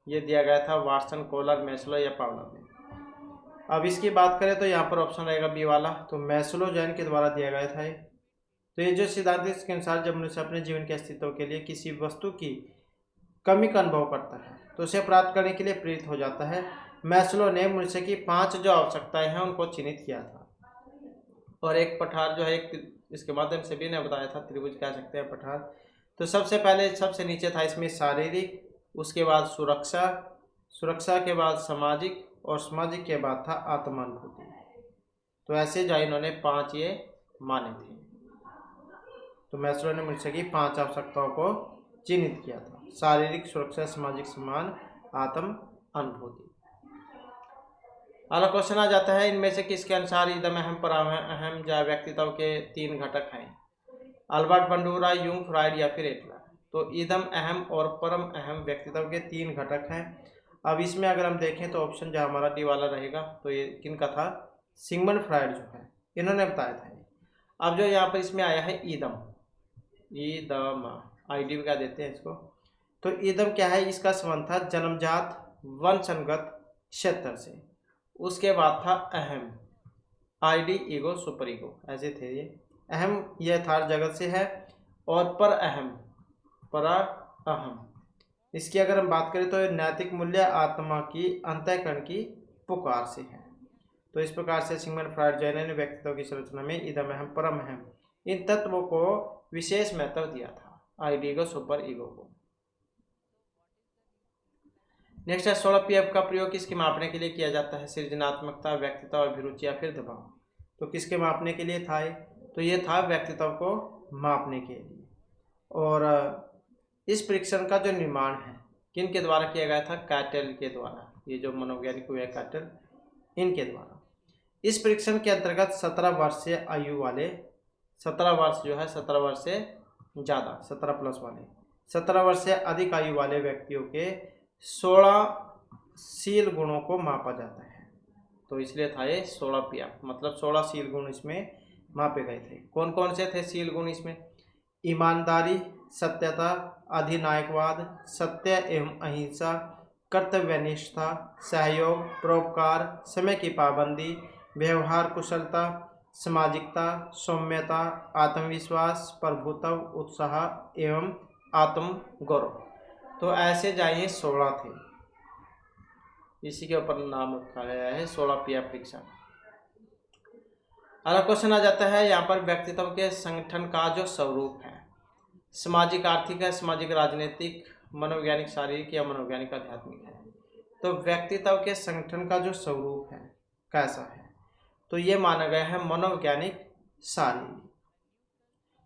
Speaker 1: ये दिया गया था वाटसन, कोहलर, मैस्लो या पावलोव ने। अब इसकी बात करें तो यहाँ पर ऑप्शन रहेगा बी वाला। तो मैस्लो जैन के द्वारा दिया गया था ये। तो ये जो सिद्धांत है इसके अनुसार जब मनुष्य अपने जीवन के अस्तित्व के लिए किसी वस्तु की कमी का अनुभव करता है तो उसे प्राप्त करने के लिए प्रेरित हो जाता है। मैस्लो ने मनुष्य की 5 जो आवश्यकताएं हैं उनको चिन्हित किया था। और एक पठार जो है एक इसके माध्यम से भी ने बताया था, त्रिभुज कह सकते हैं पठार। तो सबसे पहले सबसे नीचे था इसमें शारीरिक, उसके बाद सुरक्षा, सुरक्षा के बाद सामाजिक और सामाजिक के बाद था आत्मानुभूति। तो ऐसे जो इन्होंने 5 ये माने थे। तो मैस्लो ने मनुष्य की 5 आवश्यकताओं को चिन्हित किया था: शारीरिक, सुरक्षा, सामाजिक सम्मान, आत्म अनुभूति। अगला क्वेश्चन आ जाता है इनमें से किसके अनुसार इदम अहम परम अहम या व्यक्तित्व के 3 घटक हैं? अल्बर्ट बंडूरा, यूंग, फ्राइड या फिर एटलर। तो इदम अहम और परम अहम व्यक्तित्व के 3 घटक हैं। अब इसमें अगर हम देखें तो ऑप्शन जो हमारा डी वाला रहेगा। तो ये किनका था? सिगमंड फ्राइड जो है इन्होंने बताया था। अब जो यहाँ पर इसमें आया है ईदम, आईडी क्या देते हैं इसको। तो ईदम क्या है? इसका संबंध था जन्मजात वंशगत क्षेत्र से। उसके बाद था अहम, आईडी ईगो, सुपर ईगो, ऐसे थे ये। अहम यह यथार्थ जगत से है और पर अहम, परा अहम, इसकी अगर हम बात करें तो नैतिक मूल्य आत्मा की अंतःकरण की पुकार से है। तो इस प्रकार से सिगमंड फ्राइड जैन ने व्यक्तित्व की संरचना में इदम अहम परम अहम इन तत्वों को विशेष महत्व दिया था, आईडी को, सुपर ईगो को। नेक्स्ट है 16 PF का प्रयोग किसके मापने के लिए किया जाता है? सृजनात्मकता, व्यक्तित्व, अभिरुचि या फिर दबाव। तो किसके मापने के लिए था ये? तो ये था व्यक्तित्व को मापने के लिए। और इस परीक्षण का जो निर्माण है किन के द्वारा किया गया था? कैटल के द्वारा। ये जो मनोवैज्ञानिक हुए कैटल, इनके द्वारा। इस परीक्षण के अंतर्गत 17 वर्ष से आयु वाले, 17 वर्ष जो है 17 वर्ष से ज़्यादा, 17 प्लस वाले, 17 वर्ष से अधिक आयु वाले व्यक्तियों के 16 गुणों को मापा जाता है। तो इसलिए था ये 16 PF, मतलब 16 शील गुण इसमें मापे गए थे। कौन कौन से थे शील गुण इसमें? ईमानदारी, सत्यता, अधिनायकवाद, सत्य एवं अहिंसा, कर्तव्यनिष्ठा, सहयोग, परोपकार, समय की पाबंदी, व्यवहार कुशलता, सामाजिकता, सौम्यता, आत्मविश्वास, प्रभुत्व, उत्साह एवं आत्म गौरव। तो ऐसे जाइए 16 थे, इसी के ऊपर नाम रखा गया है 16 PF परीक्षा। अगला क्वेश्चन आ जाता है यहाँ पर व्यक्तित्व के संगठन का जो स्वरूप है, सामाजिक आर्थिक है, सामाजिक राजनीतिक, मनोवैज्ञानिक शारीरिक या मनोवैज्ञानिक आध्यात्मिक है। तो व्यक्तित्व के संगठन का जो स्वरूप है कैसा है? तो ये माना गया है मनोवैज्ञानिक शारीरिक।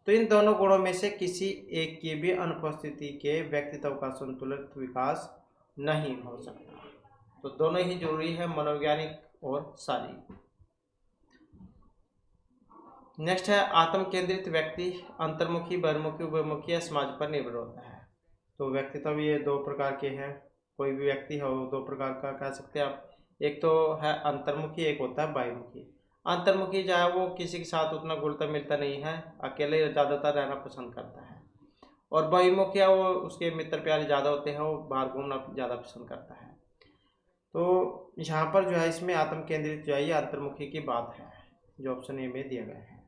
Speaker 1: तो इन दोनों गुणों में से किसी एक की भी अनुपस्थिति के व्यक्तित्व का संतुलित विकास नहीं हो सकता। तो दोनों ही जरूरी है, मनोवैज्ञानिक और शारीरिक। नेक्स्ट है आत्म केंद्रित व्यक्ति अंतर्मुखी, बहिर्मुखी, उभयमुखी या समाज पर निर्भर होता है। तो व्यक्तित्व ये 2 प्रकार के हैं। कोई भी व्यक्ति हो, दो प्रकार का कह सकते हैं आप। एक तो है अंतर्मुखी, एक होता है बाह्यमुखी। अंतर्मुखी जो है वो किसी के साथ उतना घुलता मिलता नहीं है, अकेले ज़्यादातर रहना पसंद करता है। और बहिर्मुखी है वो, उसके मित्र प्यारे ज़्यादा होते हैं, वो बाहर घूमना ज़्यादा पसंद करता है। तो यहाँ पर जो है इसमें आत्म केंद्रित जो है ये अंतर्मुखी की बात है, जो ऑप्शन ए में दिया गया है।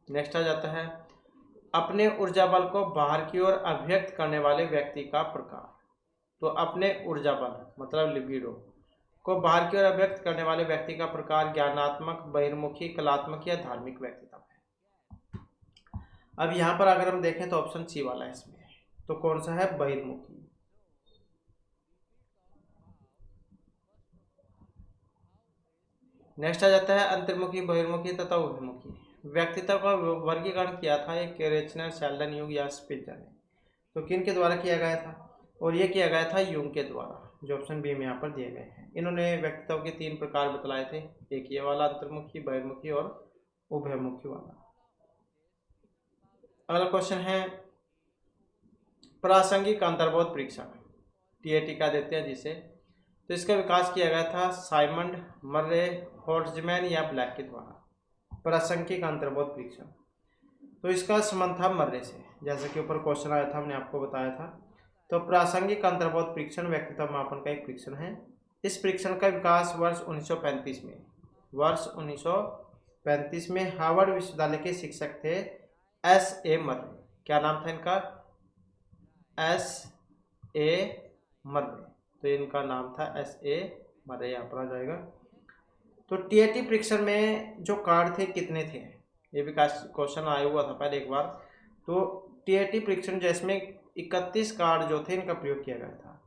Speaker 1: नेक्स्ट आ जाता है अपने ऊर्जा बल को बाहर की ओर अभिव्यक्त करने वाले व्यक्ति का प्रकार। तो अपने ऊर्जा बल मतलब लिबिडो को बाहर की ओर अभिव्यक्त करने वाले व्यक्ति का प्रकार ज्ञानात्मक, बहिर्मुखी, कलात्मक या धार्मिक व्यक्तित्व है। अब यहाँ पर अगर हम देखें तो ऑप्शन सी वाला है इसमें, तो कौन सा है? बहिर्मुखी। नेक्स्ट आ जाता है अंतर्मुखी, बहिर्मुखी तथा उभयमुखी। व्यक्तित्व का वर्गीकरण किया था एक रेचनर, शेल्डन, यूंग या स्पिंजर ने। तो किन के द्वारा किया गया था? और ये किया गया था यूंग के द्वारा, जो ऑप्शन बी में यहाँ पर दिए गए हैं। इन्होंने व्यक्तित्व के 3 प्रकार बतलाए थे, एक ये वाला अंतर्मुखी, बहिर्मुखी और उभयमुखी वाला। अगला क्वेश्चन है प्रासंगिक अंतर्बोध परीक्षण, टीएटी का देते हैं जिसे। तो इसका विकास किया गया था साइमंड, मर्रे, होर्ट्जमैन या ब्लैक के द्वारा। प्रासंगिक अंतर्बोध परीक्षण, तो इसका संबंध था मर्रे से, जैसे कि ऊपर क्वेश्चन आया था, हमने आपको बताया था। तो प्रासंगिक अंतर्बोध परीक्षण व्यक्तित्व मापन का एक परीक्षण है। इस परीक्षण का विकास वर्ष 1935 में हार्वर्ड विश्वविद्यालय के शिक्षक थे S.A. मर्रे। क्या नाम था इनका? S.A. मर्रे। तो इनका नाम था S.A. मर्रे, यहाँ पर आ जाएगा। तो टीएटी परीक्षण में जो कार्ड थे कितने थे? ये भी क्वेश्चन आया हुआ था पहले एक बार। तो टीएटी परीक्षण जिसमें 31 कार्ड जो थे इनका प्रयोग किया गया था,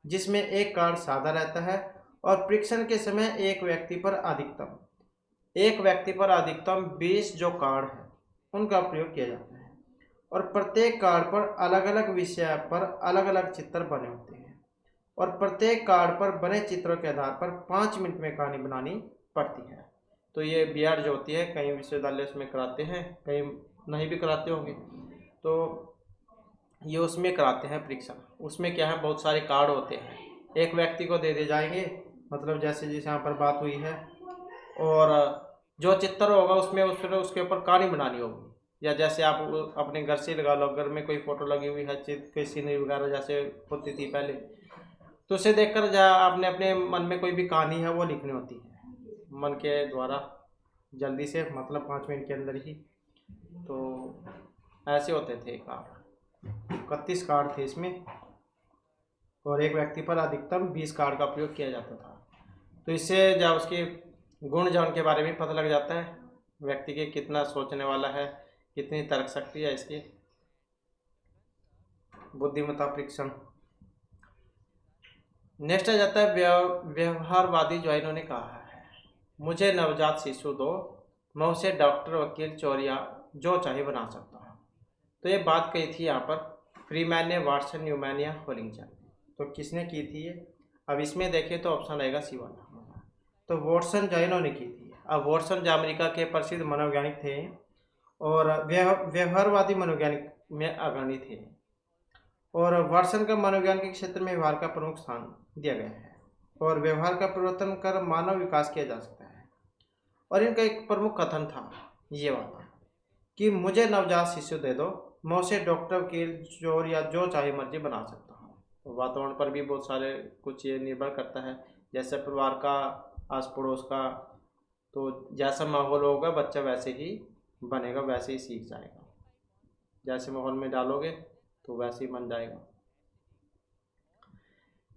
Speaker 1: जिसमें एक कार्ड सादा रहता है और परीक्षण के समय एक व्यक्ति पर अधिकतम 20 जो कार्ड है उनका प्रयोग किया जाता है। और प्रत्येक कार्ड पर अलग अलग विषय पर अलग अलग चित्र बने होते हैं और प्रत्येक कार्ड पर बने चित्रों के आधार पर 5 मिनट में कहानी बनानी पड़ती है। तो ये बीआर जो होती है कई विश्वविद्यालय में कराते हैं, कई नहीं भी कराते होंगे, तो ये उसमें कराते हैं परीक्षा। उसमें क्या है, बहुत सारे कार्ड होते हैं, एक व्यक्ति को दे जाएंगे, मतलब जैसे यहाँ पर बात हुई है, और जो चित्र होगा उसमें उसके ऊपर कहानी बनानी होगी। या जैसे आप अपने घर से लगा लो, घर में कोई फोटो लगी हुई है, चित्र कोई सीनरी वगैरह जैसे होती थी पहले, तो उसे देखकर आपने अपने मन में कोई भी कहानी है वो लिखनी होती है मन के द्वारा, जल्दी से, मतलब 5 मिनट के अंदर ही। तो ऐसे होते थे कार्ड, 31 कार्ड थे इसमें, और एक व्यक्ति पर अधिकतम 20 कार्ड का प्रयोग किया जाता था। तो इससे जब उसके गुण जान के बारे में पता लग जाता है, व्यक्ति के कितना सोचने वाला है, कितनी तर्क शक्ति है इसकी। बुद्धिमत्ता परीक्षण। नेक्स्ट आ जाता है व्यवहारवादी, जो इन्होंने कहा है मुझे नवजात शिशु दो, मैं उसे डॉक्टर, वकील, चोरिया जो चाहे बना सकता हूँ। तो ये बात कही थी यहाँ पर फ्रीमैन ने, वाटसन, न्यूमैन या होलिंगटन। तो किसने की थी ये? अब इसमें देखें तो ऑप्शन आएगा सी वाला, तो वाटसन जो इन्होंने की थी। अब वाटसन जो अमेरिका के प्रसिद्ध मनोवैज्ञानिक थे और व्यवहारवादी मनोवैज्ञानिक में अग्रणी थे, और वाटसन का मनोविज्ञान के क्षेत्र में व्यवहार का प्रमुख स्थान दिया गया है, और व्यवहार का परिवर्तन कर मानव विकास किया जा सकता है। और इनका एक प्रमुख कथन था ये वाला कि मुझे नवजात शिशु दे दो, मैं उसे डॉक्टर, वकील, चोर या जो चाहे मर्जी बना सकता हूँ। तो वातावरण पर भी बहुत सारे कुछ ये निर्भर करता है, जैसे परिवार का, आस पड़ोस का, तो जैसा माहौल होगा बच्चा वैसे ही बनेगा, वैसे ही सीख जाएगा। जैसे माहौल में डालोगे तो वैसे ही बन जाएगा।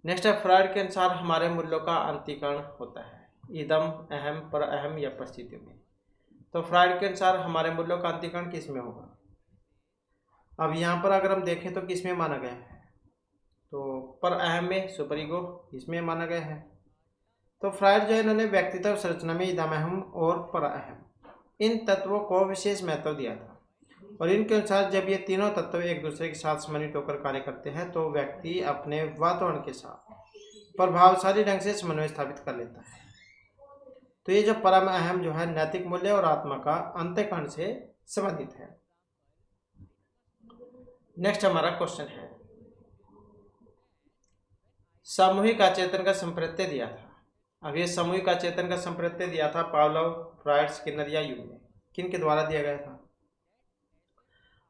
Speaker 1: नेक्स्ट है फ्रायड के अनुसार हमारे मूल्यों का अंतिकरण होता है इदम, अहम, पर अहम या परिस्थितियों में। तो फ्रायड के अनुसार हमारे मूल्यों का अंतिकरण किस में होगा? अब यहाँ पर अगर हम देखें तो किस में माना गया है? तो पर अहम में, सुपर ईगो, इसमें माना गया है। तो फ्रायड जो है इन्होंने व्यक्तित्व संरचना में इदम, अहम और पर अहम इन तत्वों को विशेष महत्व दिया था, और इनके अनुसार जब ये तीनों तत्व एक दूसरे के साथ समन्वित होकर कार्य करते हैं तो व्यक्ति अपने वातावरण के साथ प्रभावशाली ढंग से समन्वय स्थापित कर लेता है। तो ये जो परम अहम जो है नैतिक मूल्य और आत्मा का अंतःकरण से संबंधित है। नेक्स्ट हमारा क्वेश्चन है, सामूहिक अचेतन का संप्रत्यय दिया था। अब ये सामूहिक अचेतन का संप्रत्यय दिया था पावलोव, फ्रायड, स्किनर या यूंग ने। किन के द्वारा दिया गया था?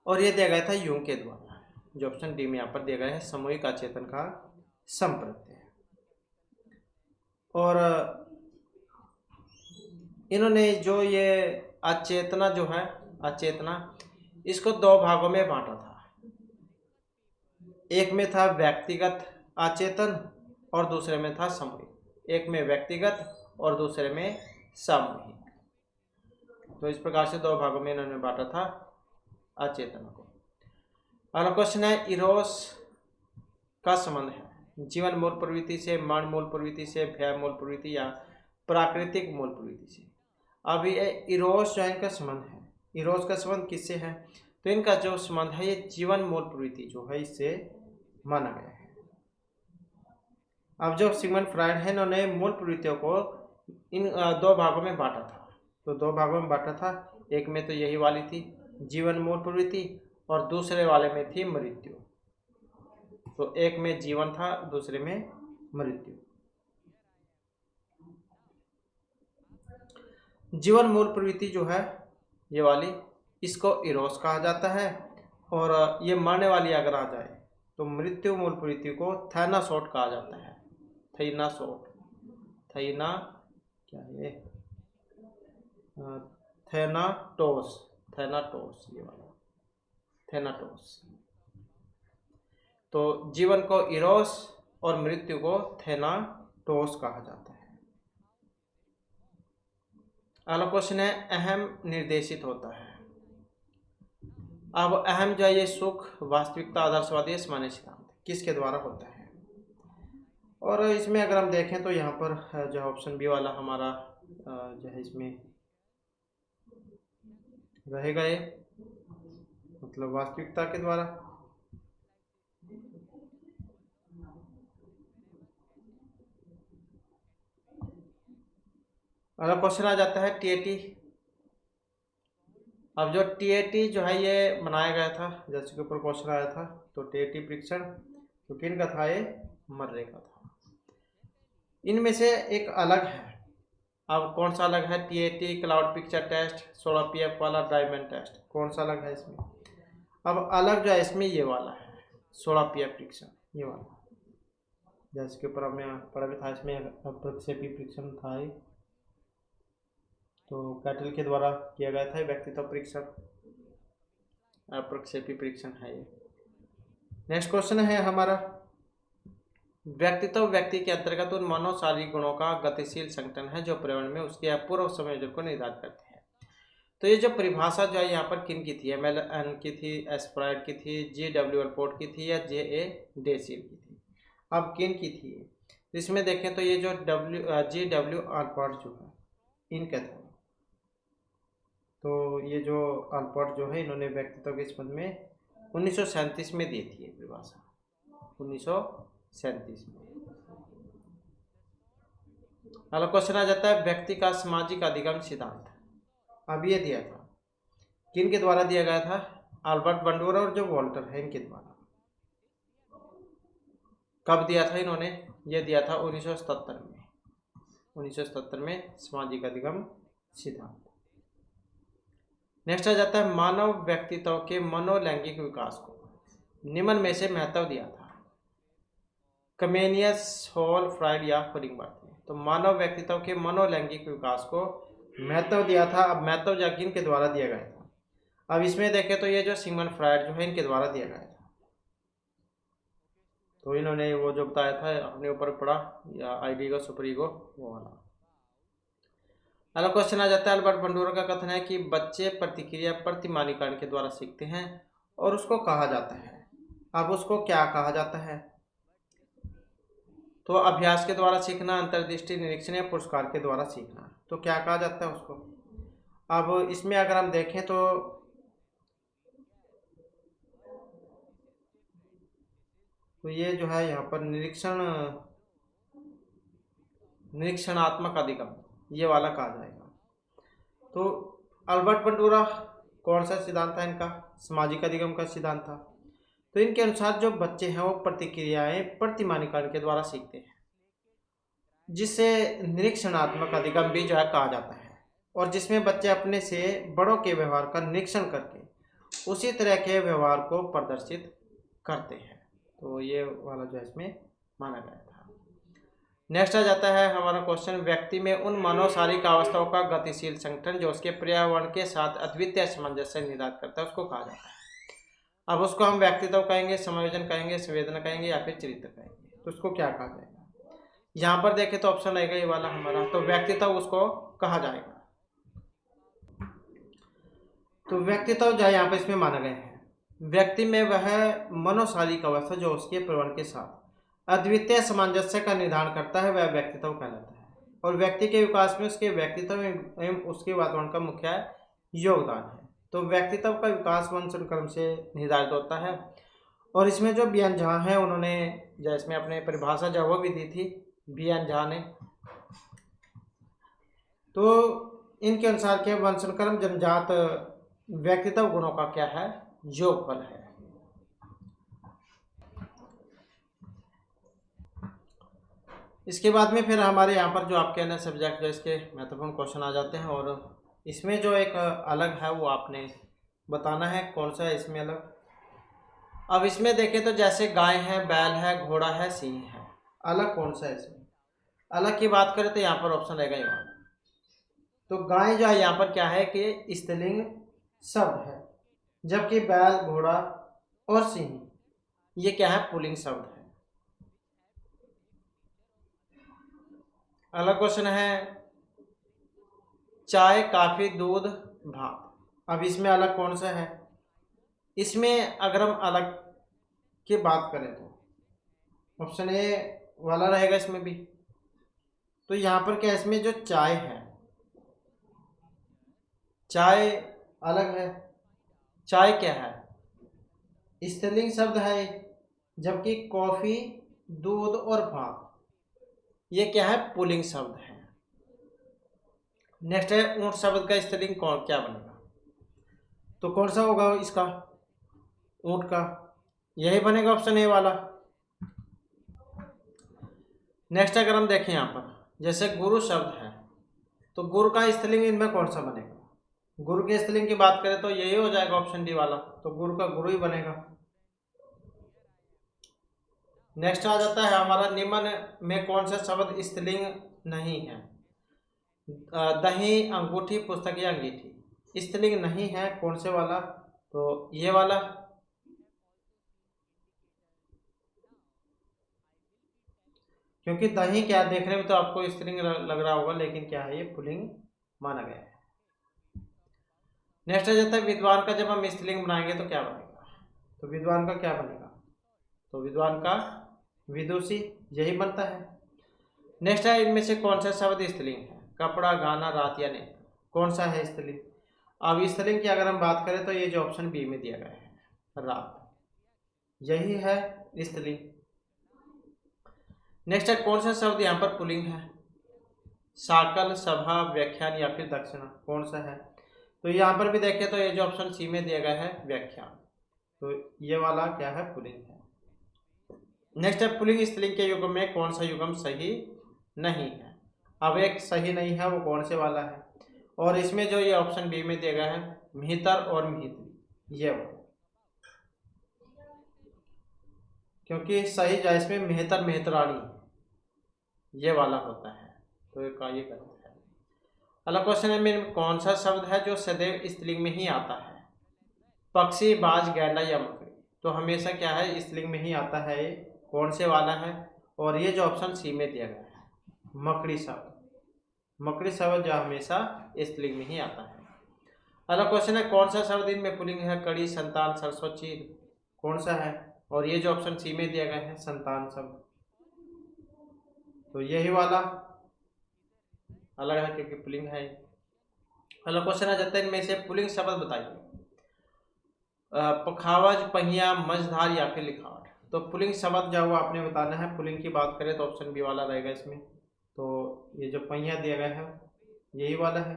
Speaker 1: और ये दिया गया था यूंग के द्वारा। जो ऑप्शन डी में यहाँ पर दिया गया है, सामूहिक अचेतन का संप्रत्यय। और इन्होंने जो ये अचेतना जो है, अचेतना, इसको दो भागों में बांटा था। एक में था व्यक्तिगत अचेतन और दूसरे में था सामूहिक। एक में व्यक्तिगत और दूसरे में सामूहिक। तो इस प्रकार से दो भागों में इन्होंने बांटा था अचेतना को। अगला क्वेश्चन है, इरोस का संबंध है जीवन मूल प्रवृत्ति से, मन मूल प्रवृत्ति से, भय मूल प्रवृत्ति या प्राकृतिक मूल प्रवृत्ति से। अब ये इरोस जो है इनका संबंध है, इरोस का संबंध किससे है? तो इनका जो संबंध है ये जीवन मूल प्रवृत्ति जो है इससे माना गया है। अब जो सिगमंड फ्रायड है, इन्होंने मूल प्रवृत्तियों को इन दो भागों में बांटा था। तो दो भागों में बांटा था, एक में तो यही वाली थी जीवन मूल प्रवृत्ति और दूसरे वाले में थी मृत्यु। तो एक में जीवन था, दूसरे में मृत्यु। जीवन मूल प्रवृत्ति जो है ये वाली, इसको इरोस कहा जाता है। और ये मरने वाली अगर आ जाए तो मृत्यु मूल प्रवृत्ति को थैनासोट कहा जाता है। थैनासोट, थैना क्या है, थैनाटोस, थैनाटोस, ये वाला थैनाटोस। तो जीवन को इरोस और मृत्यु को थैनाटोस कहा जाता है। अगला क्वेश्चन है, अहम निर्देशित होता है। अब अहम जो है ये सुख, वास्तविकता, आदर्शवादी, सामान्य सिद्धांत किसके द्वारा होता है? और इसमें अगर हम देखें तो यहाँ पर जो ऑप्शन बी वाला हमारा जो है इसमें रहेगा, ये मतलब वास्तविकता के द्वारा। अगला क्वेश्चन आ जाता है टीएटी। अब जो टीएटी जो है ये बनाया गया था, जैसे के ऊपर क्वेश्चन आया था, तो टीएटी परीक्षण तो किन का था? ये मर्रे का था। इनमें से एक अलग है। अब कौन सा अलग है? TAT cloud picture test, 16 PF वाला डायमंड टेस्ट, कौन सा अलग है इसमें? अब अलग जो है इसमें ये वाला है 16 पीएफ परीक्षण, ये वाला जैसे के ऊपर हमने पढ़ा भी था, इसमें प्रक्षेपी परीक्षण था ये, तो कैटल के द्वारा किया गया था व्यक्तित्व परीक्षण, प्रक्षेपी परीक्षण है ये। नेक्स्ट क्वेश्चन है हमारा, व्यक्तित्व व्यक्ति के अंतर्गत उन मानव शारीरिक गुणों का गतिशील संगठन है जो पर्यावरण में उसके अपूर्व संयोजन को निर्धारित करते हैं। तो ये जो परिभाषा जो है यहाँ पर किन की थी? MLN की थी, एस फ्रायड की थी, G.W. अल्पोर्ट की थी या J.A. डेसिल की थी? अब किन की थी? इसमें देखें तो ये जो G.W. अल्पोर्ट जो है इनका था। तो ये जो अल्पोर्ट जो है इन्होंने व्यक्तित्व के संबंध में 1937 में दी थी ये परिभाषा, 1937 में। अगला क्वेश्चन आ जाता है, व्यक्ति का सामाजिक अधिगम सिद्धांत। अब ये दिया था, किन के द्वारा दिया गया था? अल्बर्ट बंडूरा और जो वॉल्टर है इनके द्वारा। कब दिया था इन्होंने? ये दिया था 1977 में, 1977 में सामाजिक अधिगम सिद्धांत। नेक्स्ट आ जाता है, मानव व्यक्तित्व के मनोलैंगिक विकास को निम्न में से महत्व दिया था कमेनियस, हॉल, फ्रायड या फरिंगबर्ग ने। तो मानव व्यक्तित्व के मनोलैंगिक विकास को महत्व दिया था। अब महत्व किन के द्वारा दिया गया था? अब इसमें देखें तो ये जो सिगमंड फ्रायड जो है इनके द्वारा दिया गया था। तो इन्होंने वो जो बताया था अपने ऊपर पढ़ा, या आइडिगो सुपर ईगो वो वाला। अगला क्वेश्चन आ जाता है, अल्बर्ट बंडूरा का कथन है कि बच्चे प्रतिक्रिया प्रतिमानीकरण के द्वारा सीखते हैं और उसको कहा जाता है। अब उसको क्या कहा जाता है? तो अभ्यास के द्वारा सीखना, अंतर्दृष्टि, निरीक्षण या पुरस्कार के द्वारा सीखना। तो क्या कहा जाता है उसको? अब इसमें अगर हम देखें तो ये जो है यहाँ पर निरीक्षणात्मक अधिगम ये वाला कहा जाएगा। तो अल्बर्ट बंडूरा कौन सा सिद्धांत था इनका? सामाजिक अधिगम का सिद्धांत था। तो इनके अनुसार जो बच्चे हैं वो प्रतिक्रियाएं प्रतिमानीकरण के द्वारा सीखते हैं, जिसे निरीक्षणात्मक अधिगम भी जो है कहा जाता है, और जिसमें बच्चे अपने से बड़ों के व्यवहार का निरीक्षण करके उसी तरह के व्यवहार को प्रदर्शित करते हैं। तो ये वाला जो है इसमें माना गया था। नेक्स्ट आ जाता है हमारा क्वेश्चन, व्यक्ति में उन मनोशारीरिक अवस्थाओं का गतिशील संगठन जो उसके पर्यावरण के साथ अद्वितीय सामंजस्य निर्धारित करता है उसको कहा जाता है। अब उसको हम व्यक्तित्व कहेंगे, समायोजन कहेंगे, संवेदना कहेंगे या फिर चरित्र कहेंगे। तो उसको क्या कहा जाएगा? यहाँ पर देखें तो ऑप्शन रहेगा ये वाला हमारा, तो व्यक्तित्व उसको कहा जाएगा। तो व्यक्तित्व जो है यहाँ पर इसमें माना गया है, व्यक्ति में वह मनोशारीरिक अवस्था जो उसके पर्यावरण के साथ अद्वितीय सामंजस्य का निर्धारण करता है वह व्यक्तित्व कहलाता है, और व्यक्ति के विकास में उसके व्यक्तित्व एवं उसके वातावरण का मुख्य योगदान है। तो व्यक्तित्व का विकास वंशानुक्रम से निर्धारित होता है, और इसमें जो बीएन झा है उन्होंने जो इसमें अपने परिभाषा जो वो भी दी थी बीएन झा ने। तो इनके अनुसार के वंशानुक्रम जन्मजात व्यक्तित्व गुणों का क्या है? योगफल है। इसके बाद में फिर हमारे यहाँ पर जो आपके अन्य सब्जेक्ट जो इसके महत्वपूर्ण क्वेश्चन आ जाते हैं, और इसमें जो एक अलग है वो आपने बताना है कौन सा है इसमें अलग। अब इसमें देखें तो जैसे गाय है, बैल है, घोड़ा है, सिंह है, अलग कौन सा है इसमें? अलग की बात करें तो यहाँ पर ऑप्शन रहेगा यहाँ। तो गाय जो है यहाँ पर क्या है कि स्त्रीलिंग शब्द है, जबकि बैल, घोड़ा और सिंह ये क्या है? पुल्लिंग शब्द है। अलग क्वेश्चन है चाय, काफी, दूध, भात। अब इसमें अलग कौन सा है? इसमें अगर हम अलग की बात करें तो ऑप्शन ए वाला रहेगा इसमें भी। तो यहाँ पर क्या इसमें जो चाय है, चाय अलग है। चाय क्या है? स्त्रीलिंग शब्द है, जबकि कॉफी, दूध और भात ये क्या है? पुल्लिंग शब्द है। नेक्स्ट है ऊंट शब्द का स्त्रीलिंग कौन क्या बनेगा? तो कौन सा होगा इसका? ऊंट का यही बनेगा ऑप्शन ए वाला। नेक्स्ट अगर हम देखें यहाँ पर जैसे गुरु शब्द है, तो गुरु का स्त्रीलिंग इनमें कौन सा बनेगा? गुरु के स्त्रीलिंग की बात करें तो यही हो जाएगा ऑप्शन डी वाला, तो गुरु का गुरु ही बनेगा। नेक्स्ट आ जाता है हमारा निम्न में कौन सा शब्द स्त्रीलिंग नहीं है? दही, अंगूठी, पुस्तक या अंगीठी स्त्रीलिंग नहीं है, कौन से वाला? तो ये वाला। क्योंकि दही क्या देखने में तो आपको स्त्रीलिंग लग रहा होगा, लेकिन क्या है ये पुल्लिंग माना गया है। नेक्स्ट आ जाता है विद्वान का जब हम स्त्रीलिंग बनाएंगे तो क्या बनेगा? तो विद्वान का क्या बनेगा? तो विद्वान का विदुषी यही बनता है। नेक्स्ट है इनमें से कौन सा शब्द स्त्रीलिंग है? कपड़ा, गाना, रात या नेत्र कौन सा है स्त्रीलिंग? अब स्त्रीलिंग की अगर हम बात करें तो ये जो ऑप्शन बी में दिया गया है रात, यही है स्त्रीलिंग। नेक्स्ट है कौन सा शब्द यहाँ पर पुल्लिंग है? साकल, सभा, व्याख्यान या फिर दक्षिणा कौन सा है? तो यहाँ पर भी देखें तो ये जो ऑप्शन सी में दिया गया है व्याख्यान, तो ये वाला क्या है? पुल्लिंग है। नेक्स्ट है पुल्लिंग स्त्रीलिंग के युग्म में कौन सा युग्म सही नहीं है? अब एक सही नहीं है वो कौन से वाला है? और इसमें जो ये ऑप्शन बी में दिया गया है मिहितर और मिहित्री ये वाला, क्योंकि सही जो इसमें मिहितर, मिहितराणी ये वाला होता है, तो ये गलत है। अगला क्वेश्चन है मेरे कौन सा शब्द है जो सदैव स्त्रीलिंग में ही आता है? पक्षी, बाज, गैंडा या मकड़ी तो हमेशा क्या है? स्त्रीलिंग में ही आता है। ये कौन से वाला है? और ये जो ऑप्शन सी में दिया गया है मकड़ी शब्द, मकड़ी शब्द जो हमेशा स्त्रीलिंग में ही आता है। अगला क्वेश्चन है कौन सा शब्द इनमें पुल्लिंग है? कड़ी, संतान, सरसों, चीर कौन सा है? और ये जो ऑप्शन सी में दिया गया है संतान शब्द, तो यही वाला अलग है क्योंकि पुल्लिंग है। अगला क्वेश्चन आ जाता है इनमें से पुल्लिंग शब्द बताइए। पखावज, पहिया, मझधार या फिर लिखावट तो पुल्लिंग शब्द जो वो आपने बताना है। पुल्लिंग की बात करें तो ऑप्शन बी वाला रहेगा इसमें, तो ये जो पहिया दिया गया है यही वाला है।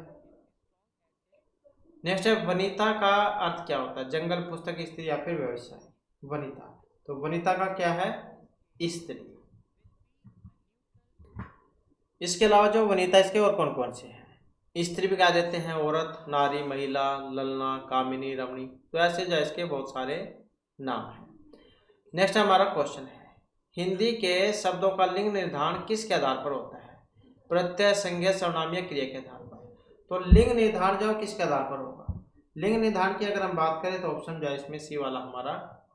Speaker 1: नेक्स्ट है वनिता का अर्थ क्या होता है? जंगल, पुस्तक, स्त्री या फिर व्यवसाय वनिता। तो वनिता का क्या है? स्त्री। इसके अलावा जो वनिता, इसके और कौन कौन से हैं? स्त्री भी कह देते हैं, औरत, नारी, महिला, ललना, कामिनी, रमणी। तो ऐसे जो इसके बहुत सारे नाम हैं। नेक्स्ट हमारा क्वेश्चन है, हिंदी के शब्दों का लिंग निर्धारण किसके आधार पर होता है? प्रत्यय, संज्ञा, सर्वनाम या क्रिया के आधार पर। तो लिंग निर्धारण जो किसके आधार पर होगा? लिंग निर्धारण की अगर हम बात करें तो ऑप्शन जो है इसमें सी वाला हमारा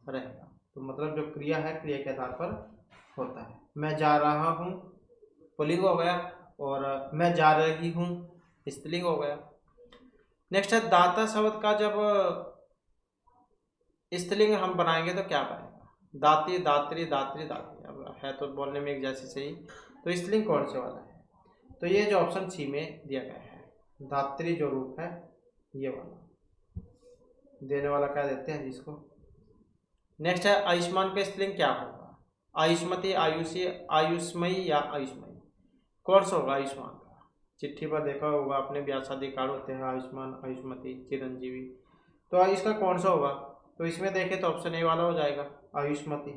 Speaker 1: रहेगा। तो मतलब जो क्रिया है, क्रिया के आधार पर होता है। मैं जा रहा हूँ पुल्लिंग हो गया, और मैं जा रही हूँ स्त्रीलिंग हो गया। नेक्स्ट है, दाता शब्द का जब स्त्रीलिंग हम बनाएंगे तो क्या बनेगा? दाती, दात्री, दात्री, दाती। अब है तो बोलने में एक जैसे सही, तो स्त्रीलिंग कौन से वाला है? तो ये जो ऑप्शन सी में दिया गया है, दात्री जो रूप है ये वाला देने वाला क्या देते हैं जिसको। नेक्स्ट है, आयुष्मान का स्त्रीलिंग क्या होगा? आयुष्मती, आयुषी, आयुष्मयी या आयुष्मयी। कौन सा होगा आयुष्मान का? चिट्ठी पर देखा होगा आपने, ब्याह शादी कार्ड होते हैं आयुष्मान, आयुष्मती, चिरंजीवी। तो इसका कौन सा होगा? तो इसमें देखें तो ऑप्शन ए वाला हो जाएगा, आयुष्मती।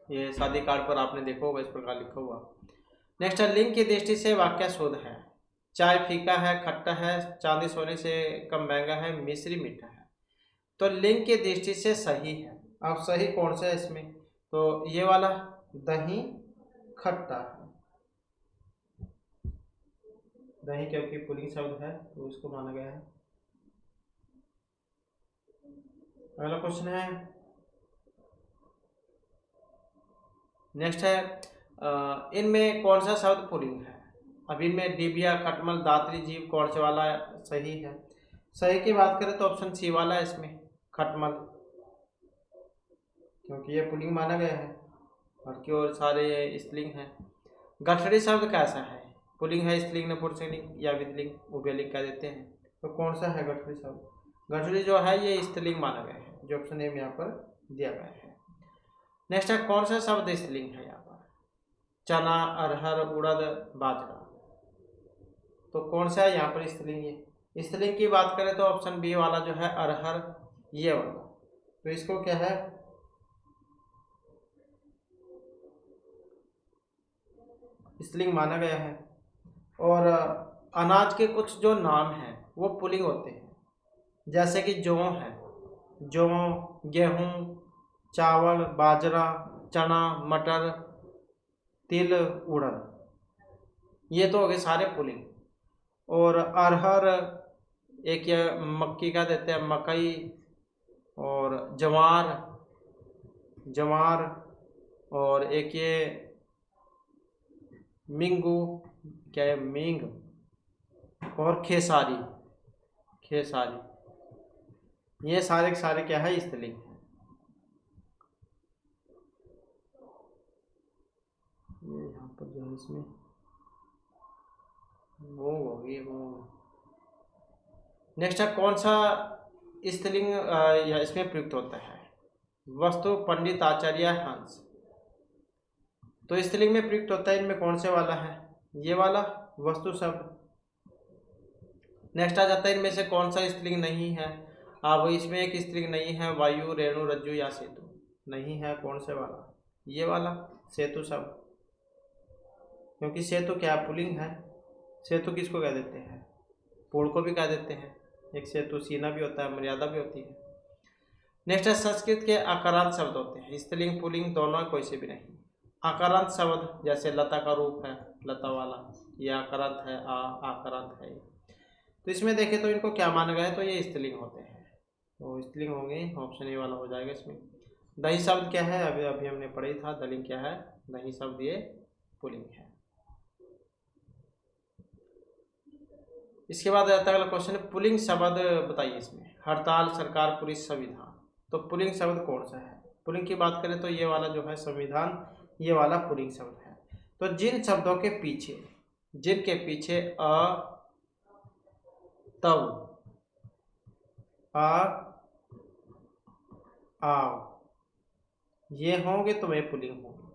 Speaker 1: ये शादी कार्ड पर आपने देखा होगा इस प्रकार लिखा हुआ। नेक्स्ट है, लिंग की दृष्टि से वाक्य शुद्ध है। चाय फीका है, खट्टा है, चांदी सोने से कम महंगा है, मिश्री मीठा है। तो लिंग की दृष्टि से सही है। अब सही कौन सा है इसमें? तो ये वाला, दही खट्टा है। दही क्योंकि पुल्लिंग शब्द है तो इसको माना गया है। अगला क्वेश्चन है, नेक्स्ट है, इनमें कौन सा शब्द पुल्लिंग है? अब इनमें डिबिया, खटमल, दात्री, जीव कौन से वाला सही है? सही की बात करें तो ऑप्शन सी वाला है इसमें, खटमल, क्योंकि ये पुल्लिंग माना गया है, बाकी और सारे स्त्रीलिंग हैं। गठड़ी शब्द कैसा है? पुल्लिंग है, स्त्रीलिंग, नपुंसकलिंग या विधिलिंग, उभयलिंग कह देते हैं। तो कौन सा है गठड़ी शब्द? गठड़ी जो है ये स्त्रीलिंग माना गया है, जो ऑप्शन ए में यहाँ पर दिया गया है। नेक्स्ट है, कौन सा शब्द स्त्रीलिंग है यहाँ पर? चना, अरहर, उड़द, बाजरा। तो कौन सा है यहाँ पर स्त्रीलिंग? ये स्त्रीलिंग की बात करें तो ऑप्शन बी वाला जो है अरहर, ये वाला। तो इसको क्या है? स्त्रीलिंग माना गया है। और अनाज के कुछ जो नाम हैं वो पुल्लिंग होते हैं, जैसे कि जौ है, जौ, गेहूँ, चावल, बाजरा, चना, मटर, तिल, उड़द। ये तो हो गए सारे पुल्लिंग। और अरहर, एक ये मक्की का देते हैं, मकई, और जवार, जवार, और एक ये मिंगू, क्या है, मींग, और खेसारी, खेसारी। ये सारे के सारे क्या है? स्त्रीलिंग है। ये यहाँ पर जो है इसमें वो होगी वो। नेक्स्ट है, कौन सा स्त्रीलिंग या इसमें प्रयुक्त होता है? वस्तु, पंडित, आचार्य, हंस। तो स्त्रीलिंग में प्रयुक्त होता है, इनमें कौन से वाला है? ये वाला, वस्तु शब्द। नेक्स्ट आ जाता है, इनमें से कौन सा स्त्रीलिंग नहीं है? अब इसमें एक स्त्रीलिंग नहीं है, वायु, रेणु, रज्जु या सेतु। नहीं है, कौन से वाला? ये वाला, सेतु शब्द। क्योंकि सेतु क्या पुल्लिंग है। सेतु किसको कह देते हैं? पुल को भी कह देते हैं। एक सेतु सीना भी होता है, मर्यादा भी होती है। नेक्स्ट है, संस्कृत के आकारांत शब्द होते हैं, स्त्रीलिंग पुल्लिंग दोनों, कोई से भी नहीं। आकारांत शब्द जैसे लता का रूप है, लता वाला, ये आकारांत है, आकारांत है। तो इसमें देखें तो इनको क्या माना गया है? तो ये स्त्रीलिंग होते हैं, तो स्त्रीलिंग होंगे, ऑप्शन ए वाला हो जाएगा इसमें। दही शब्द क्या है? अभी अभी हमने पढ़ा ही था, दलिंग क्या है? दही शब्द ये पुल्लिंग है। इसके बाद आता है अगला क्वेश्चन, पुल्लिंग शब्द बताइए इसमें। हड़ताल, सरकार, पुलिस, संविधान। तो पुल्लिंग शब्द कौन सा है? पुल्लिंग की बात करें तो ये वाला जो है संविधान, ये वाला पुल्लिंग शब्द है। तो जिन शब्दों के पीछे, जिनके पीछे अ, तब, आ, आओ, ये होंगे तो वे पुल्लिंग होंगे।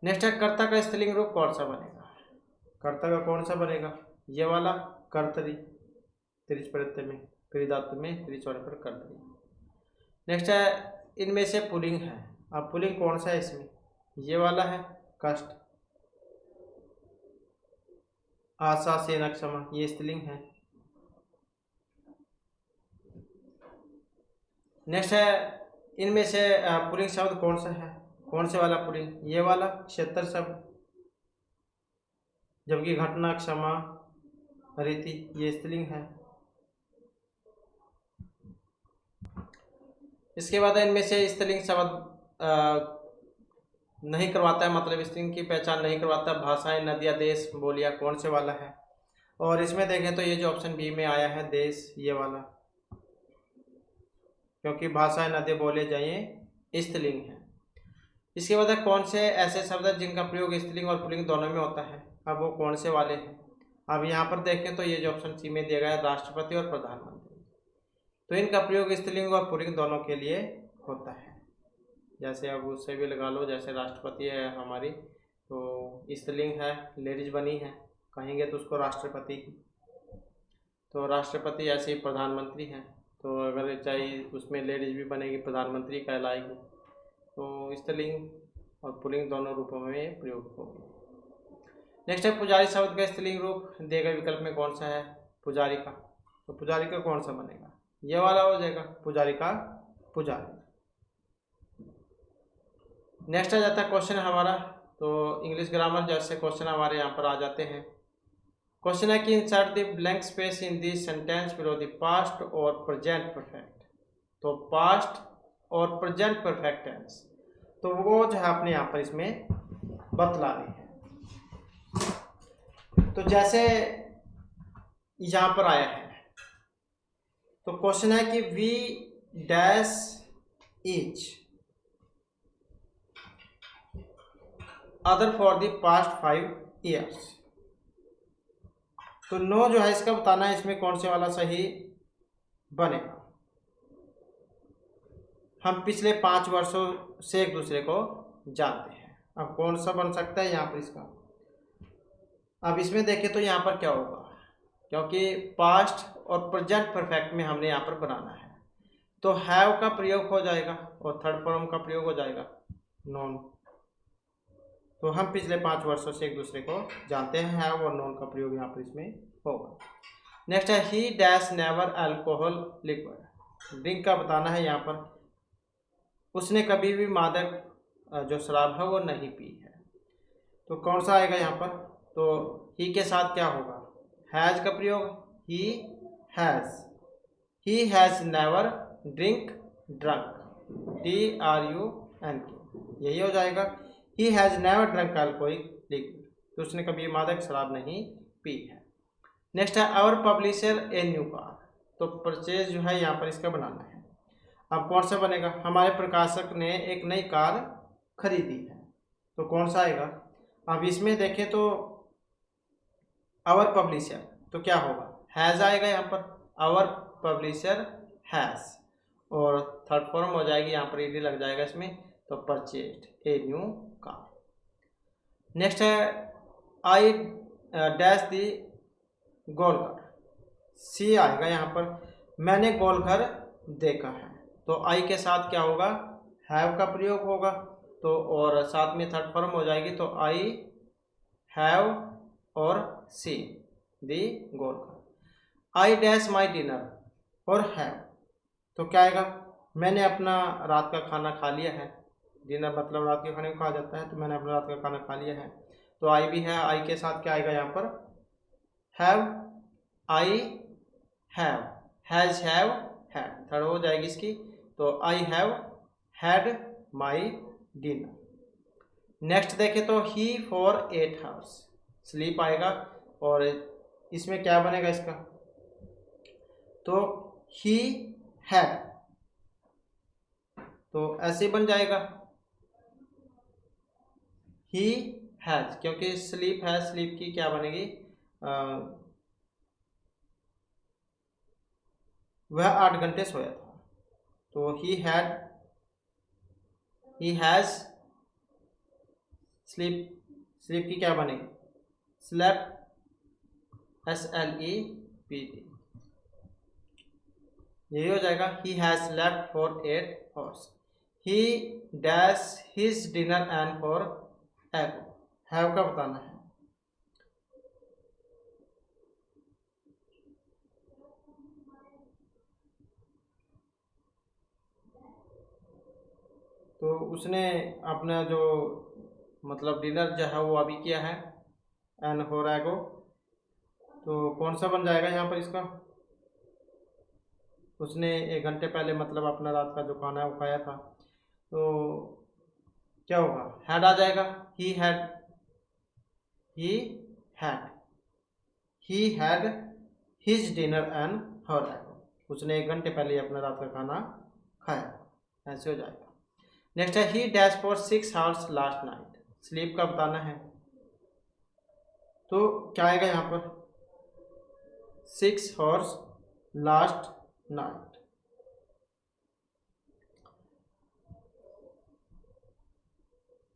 Speaker 1: नेक्स्ट है, कर्ता का स्त्रीलिंग रूप कौन सा बनेगा? कर्ता का कौन सा बनेगा? ये वाला, कर्तरी। त्रिच प्रत्यय में, क्रिया धातु में त्रिच होने पर कर्तरी। नेक्स्ट है इनमें से पुल्लिंग है। अब पुल्लिंग कौन सा है इसमें? ये वाला है कष्ट। आशा सेना क्षमा ये स्त्रीलिंग है। नेक्स्ट है इनमें से पुल्लिंग शब्द कौन सा है? कौन से वाला पुल्लिंग? ये वाला क्षेत्र शब्द, जबकि घटना क्षमा रीति ये स्त्रीलिंग है। इसके बाद इनमें से स्त्रीलिंग शब्द नहीं करवाता है, मतलब स्त्रीलिंग की पहचान नहीं करवाता। भाषाएं, नदियाँ, देश, बोलियां कौन से वाला है? और इसमें देखें तो ये जो ऑप्शन बी में आया है देश, ये वाला, क्योंकि भाषाएं, नदी, बोले जाइए स्त्रीलिंग है। इसके बाद कौन से ऐसे शब्द हैं जिनका प्रयोग स्त्रीलिंग और पुल्लिंग दोनों में होता है? अब वो कौन से वाले हैं? अब यहाँ पर देखें तो ये जो ऑप्शन सी में दिया गया है राष्ट्रपति और प्रधानमंत्री, तो इनका प्रयोग स्त्रीलिंग और पुल्लिंग दोनों के लिए होता है। जैसे अब उससे भी लगा लो, जैसे राष्ट्रपति है हमारी तो स्त्रीलिंग है, लेडीज बनी है, कहेंगे तो उसको राष्ट्रपति, तो राष्ट्रपति। ऐसे ही प्रधानमंत्री है, तो अगर चाहे उसमें लेडीज भी बनेगी, प्रधानमंत्री कहलाएगी। तो स्त्रीलिंग और पुल्लिंग दोनों रूपों में प्रयोग होगी। नेक्स्ट है पुजारी शब्द का स्त्रीलिंग रूप दिए गए विकल्प में कौन सा है? पुजारी का। तो पुजारी का कौन सा बनेगा? ये वाला हो जाएगा, पुजारी का पुजारी। नेक्स्ट आ जाता है क्वेश्चन हमारा, तो इंग्लिश ग्रामर जैसे क्वेश्चन हमारे यहाँ पर आ जाते हैं। क्वेश्चन है कि insert the blank space in the sentence below the past और प्रेजेंट परफेक्ट। तो पास्ट और प्रेजेंट परफेक्ट टेंस, तो वो जो है अपने यहाँ पर इसमें बतलानी है। तो जैसे यहाँ पर आया है, तो क्वेश्चन है कि we dash each other for the past 5 years। तो नो जो है इसका बताना है इसमें कौन से वाला सही बनेगा। हम पिछले 5 वर्षों से एक दूसरे को जानते हैं। अब कौन सा बन सकता है यहाँ पर इसका? अब इसमें देखें तो यहाँ पर क्या होगा, क्योंकि पास्ट और प्रेजेंट परफेक्ट में हमने यहाँ पर बनाना है, तो हैव का प्रयोग हो जाएगा और थर्ड फॉर्म का प्रयोग हो जाएगा नॉन। तो हम पिछले 5 वर्षों से एक दूसरे को जानते हैं, हैव और नॉन का प्रयोग यहाँ पर इसमें होगा। नेक्स्ट है ही dash never alcohol liquid. Drink का बताना है यहाँ पर, उसने कभी भी मादक जो शराब है वो नहीं पी है। तो कौन सा आएगा यहाँ पर? तो ही के साथ क्या होगा? हैज का प्रयोग, he has never drink drunk, DRUNK यही हो जाएगा। He has never drunk alcoholic liquid, तो उसने कभी मादक शराब नहीं पी है। नेक्स्ट है our publisher a new car. तो परचेज जो है यहाँ पर इसका बनाना है। अब कौन सा बनेगा? हमारे प्रकाशक ने एक नई कार खरीदी है, तो कौन सा आएगा? अब इसमें देखें तो आवर पब्लिशर, तो क्या होगा? हैज़ आएगा यहाँ पर, आवर पब्लिशर हैज़, और थर्ड फॉर्म हो जाएगी यहाँ पर ईडी लग जाएगा इसमें, तो परचेज्ड ए न्यू कार। नेक्स्ट है आई डैश दी गोलघर। सी आएगा यहाँ पर, मैंने गोलघर देखा है। तो आई के साथ क्या होगा? हैव का प्रयोग होगा, तो और साथ में थर्ड फॉर्म हो जाएगी, तो आई हैव और see the Golghar. I dash my dinner और हैव, तो क्या आएगा? मैंने अपना रात का खाना खा लिया है। डिनर मतलब रात के खाने को कहा जाता है, तो मैंने अपना रात का खाना खा लिया है, तो आई भी है। आई के साथ क्या आएगा यहाँ पर? Have, I have, has have had, third हो जाएगी इसकी, तो I have had my dinner. Next देखें तो ही फॉर 8 hours स्लीप आएगा, और इसमें क्या बनेगा इसका? तो ही हैड, तो ऐसे बन जाएगा ही हैज, क्योंकि स्लीप है, स्लीप की क्या बनेगी? वह 8 घंटे सोया था, तो ही हैज स्लीप, स्लीप की क्या बनेगी? Slept, SLEPT। यही हो जाएगा। He has slept for 8 hours। He dash his dinner and for एगो। हैव का बताना है। तो उसने अपना जो मतलब डिनर जो है वो अभी किया है, एन हो एगो। तो कौन सा बन जाएगा यहाँ पर इसका? उसने 1 घंटे पहले मतलब अपना रात का जो खाना है वो खाया था। तो क्या होगा? हैड आ जाएगा। He had, he had, he had his dinner an hour ago. उसने 1 घंटे पहले अपना रात का खाना खाया, ऐसे हो जाएगा। नेक्स्ट है ही dash for 6 hours last night. Sleep का बताना है। तो क्या आएगा यहाँ पर? 6 hours लास्ट नाइट।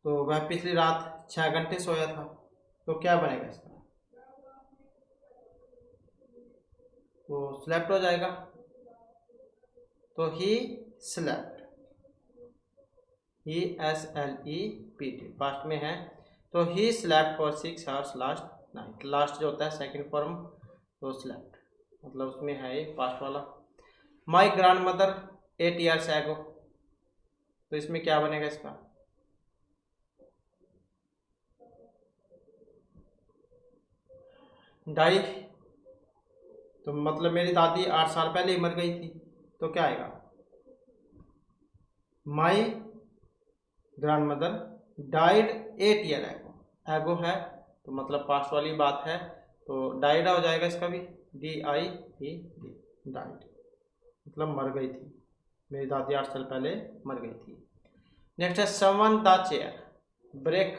Speaker 1: तो वह पिछली रात 6 घंटे सोया था। तो क्या बनेगा इसका? तो स्लेप्ट हो जाएगा। तो he slept, he SLEPT past में है। तो he slept for 6 hours last night. Last जो होता है सेकंड फॉर्म, तो स्लेप्ट मतलब उसमें है ये पास्ट वाला। माई ग्रैंड मदर 8 years एगो। तो इसमें क्या बनेगा इसका? डाई। तो मतलब मेरी दादी 8 साल पहले ही मर गई थी। तो क्या आएगा? My grand mother died 8 year एगो। एगो है तो मतलब पास्ट वाली बात है, तो डाइड हो जाएगा इसका भी, DIED, डाइड मतलब मर गई थी। मेरी दादी 8 साल पहले मर गई थी। नेक्स्ट है someone the chair break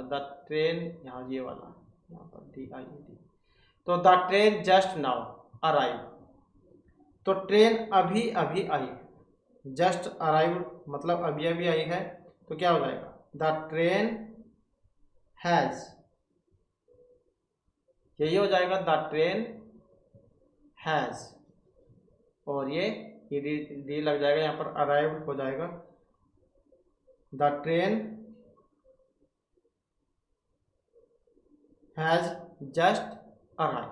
Speaker 1: the train. यहाँ ये वाला, यहाँ पर DIED। तो the train just now arrive. तो ट्रेन अभी अभी आई है। जस्ट अराइव मतलब अभी अभी आई है। तो क्या हो जाएगा? द ट्रेन हैज, यही हो जाएगा द ट्रेन हैज। और ये डी लग जाएगा यहाँ पर, अराइव हो जाएगा। The train has just arrive.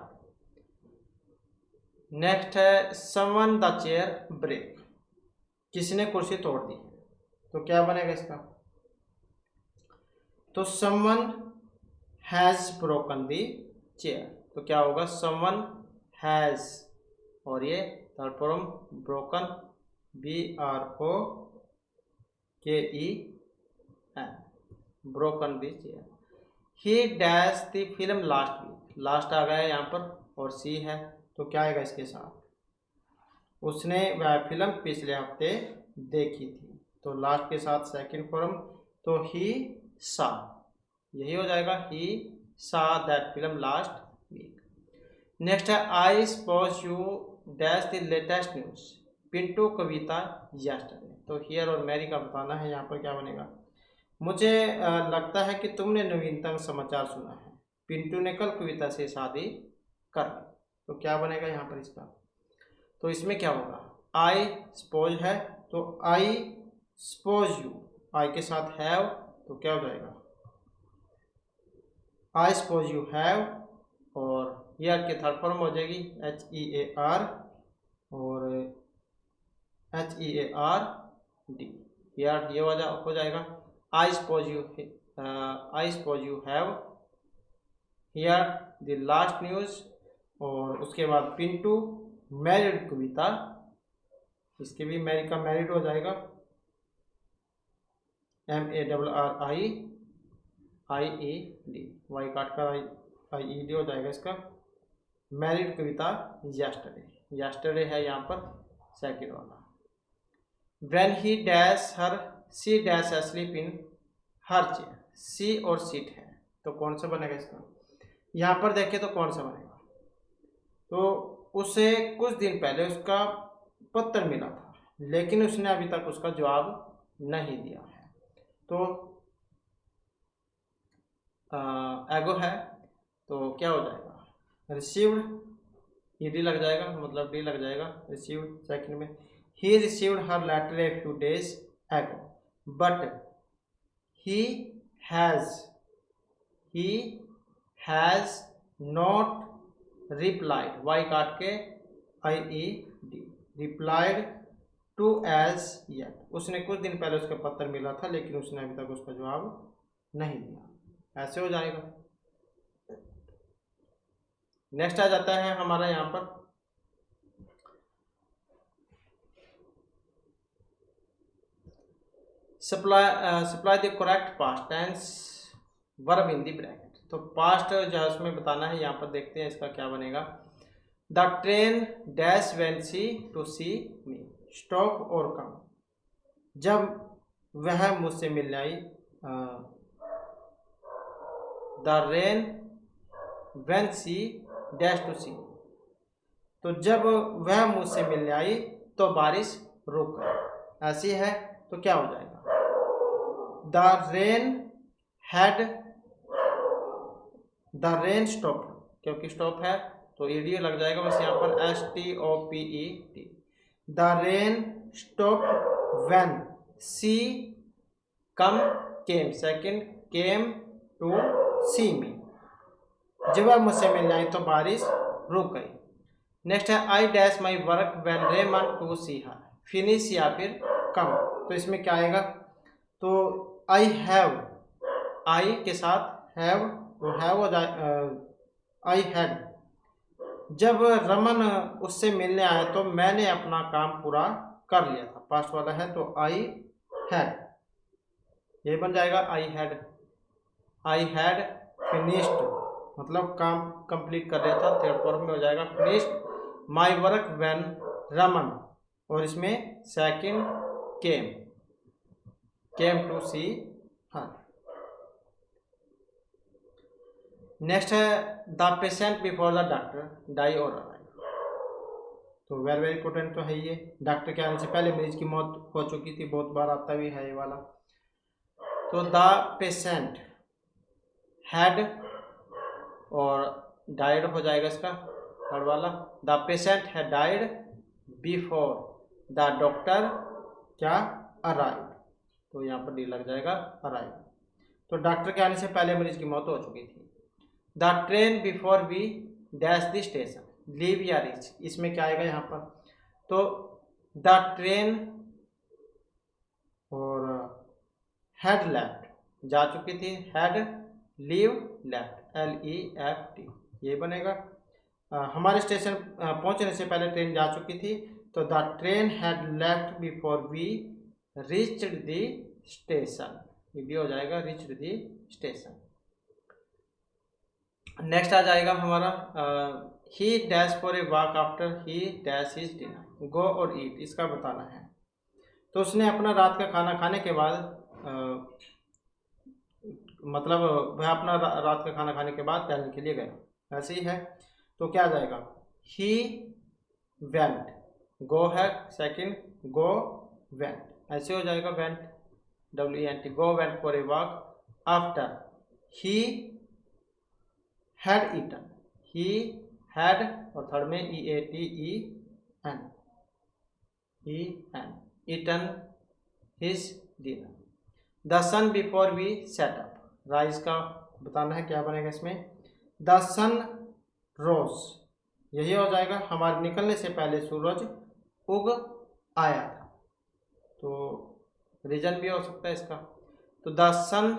Speaker 1: Next है समवन द चेयर ब्रेक। किसी ने कुर्सी तोड़ दी। तो क्या बनेगा इसका? तो someone has broken the chair. तो क्या होगा? समवन हैज, और ये third form broken, BROKEN, broken the chair. He dash the film last week. Last आ गया यहाँ पर और सी है, तो क्या आएगा इसके साथ? उसने वह फिल्म पिछले हफ्ते देखी थी। तो लास्ट के साथ सेकंड फॉर्म, तो ही सा, यही हो जाएगा। He saw that film last week. Next है I suppose you dash the latest news Pintu Kavita yesterday. तो हियर और मैरी का बताना है। यहाँ पर क्या बनेगा? मुझे लगता है कि तुमने नवीनतम समाचार सुना है। पिंटू ने कल कविता से शादी कर ली। तो क्या बनेगा यहाँ पर इसका? तो इसमें क्या होगा? आई सपोज है, तो आई सपोज यू, आई के साथ हैव, तो क्या हो जाएगा? आई सपोज यू हैव, और ईयर के थर्ड फॉर्म हो जाएगी HEAR, और HEARD। ईयर ये हो जाएगा। आई suppose you have here the last news, और उसके बाद पिंटू मैरिड कविता। इसके भी मैरी का मैरिड हो जाएगा, MARRIED, वाई काट कर IED हो जाएगा इसका। मैरिड कविता यस्टरडे, यस्टरडे है यहाँ पर सेकंड वाला। When he dash her she dash asleep in her chair. See और सीट है, तो कौन सा बनेगा इसका? यहाँ पर देखें तो कौन सा बनेगा? तो उसे कुछ दिन पहले उसका पत्र मिला था, लेकिन उसने अभी तक उसका जवाब नहीं दिया है। तो एगो है, तो क्या हो जाएगा? रिसीव्ड ईडी लग जाएगा, मतलब डी लग जाएगा, रिसीव्ड सेकंड में। He received her letter a few days ago but he has not replied, Y काट के I E D, replied to as yet, उसने कुछ दिन पहले उसका पत्र मिला था लेकिन उसने अभी तक उसका जवाब नहीं दिया। ऐसे हो जाएगा। नेक्स्ट आ जाता है हमारा यहाँ पर supply the correct past tense verb in the bracket. तो पास्ट जो है उसमें बताना है, यहाँ पर देखते हैं इसका क्या बनेगा। The train dash when she to see me, stop और कम, जब वह मुझसे मिलने आई। The rain when she dash to see, तो जब वह मुझसे मिलने आई तो बारिश रुक गई। ऐसी है तो क्या हो जाएगा। द रेन स्टॉप, क्योंकि स्टॉप है तो ईडी लग जाएगा बस यहाँ पर, STOPED। The rain stop when she come came, second came to see me, जब वह मुझसे मिलने आई तो बारिश रुक गई। नेक्स्ट है I dash my work when Raman to see her, finish या फिर कम। तो इसमें क्या आएगा, तो आई हैव, आई के साथ हैव, तो हैव हो जाए आई हैड, जब रमन उससे मिलने आया तो मैंने अपना काम पूरा कर लिया था, पास्ट वाला है तो आई हैड, ये बन जाएगा आई हैड फिनिश्ड, मतलब काम कंप्लीट कर लिया था, थर्ड फॉर्म में हो जाएगा finished my work when Raman, और इसमें second came to see her. Next है the patient before the doctor die और अराइव, तो वेरी वेरी इंपॉर्टेंट तो है ये, डॉक्टर के आने से पहले मरीज की मौत हो चुकी थी, बहुत बार आता भी है ये वाला। तो द पेशेंट हैड और डाइड हो जाएगा इसका थर्ड वाला। The patient had died before the doctor क्या अराइव, तो यहाँ पर डी लग जाएगा अराइव, तो डॉक्टर के आने से पहले मरीज की मौत हो चुकी थी। The train before we dash the station, leave या रीच, इसमें क्या आएगा यहाँ पर, तो द ट्रेन और हैड लेफ्ट, जा चुकी थी, हैड लीव लेफ्ट, LEFT, ये बनेगा। हमारे स्टेशन पहुंचने से पहले ट्रेन जा चुकी थी, तो the train had left before we reached the station, ये भी हो जाएगा रीच्ड द स्टेशन। नेक्स्ट आ जाएगा हमारा he dash for a walk after he dash his dinner, go और ईट, इसका बताना है। तो उसने अपना रात का खाना खाने के बाद मतलब वह अपना रात का खाना खाने के बाद टहलने के लिए गया, ऐसे ही है तो क्या आ जाएगा, ही वेंट, गो है सेकंड, गो वेंट, ऐसे हो जाएगा went, WENT, go went for a walk after he had eaten, he had और थर्ड में EATEN, eaten his dinner. The sun before we set up, rise का बताना है क्या बनेगा इसमें, द सन रोज, यही हो जाएगा, हमारे निकलने से पहले सूरज उग आया था, तो रीजन भी हो सकता है इसका, तो द सन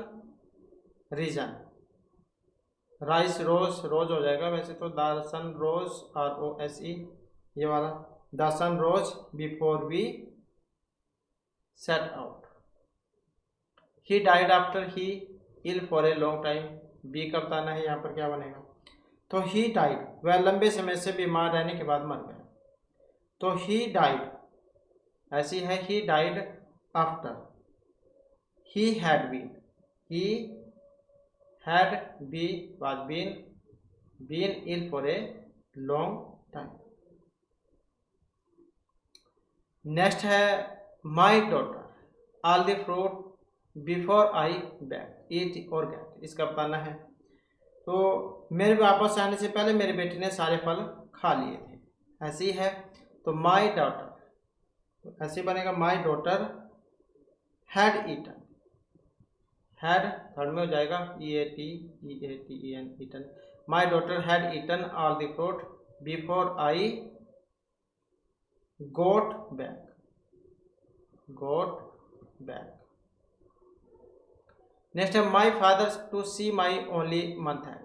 Speaker 1: रीजन, राइस रोज, रोज हो जाएगा वैसे तो, द सन रोज ROSE, ये वाला, the sun rose before we set out. He died after he ill for a long time, B का बताना है यहाँ पर क्या बनेगा, तो ही डाइड, वह लंबे समय से बीमार रहने के बाद मर गया, तो ही डाइड, ऐसी है he died after he had been, ही had been ill for a long time। Next है my daughter all the fruit before I back eat और गेट, इसका बताना है। तो मेरे वापस आने से पहले मेरे बेटे ने सारे फल खा लिए थे, ऐसी है, तो माई डॉटर ऐसे बनेगा, my daughter had eaten, had third में हो जाएगा EATEN eaten, my daughter had eaten all the fruit before I got back. Next है my father to see my only month है,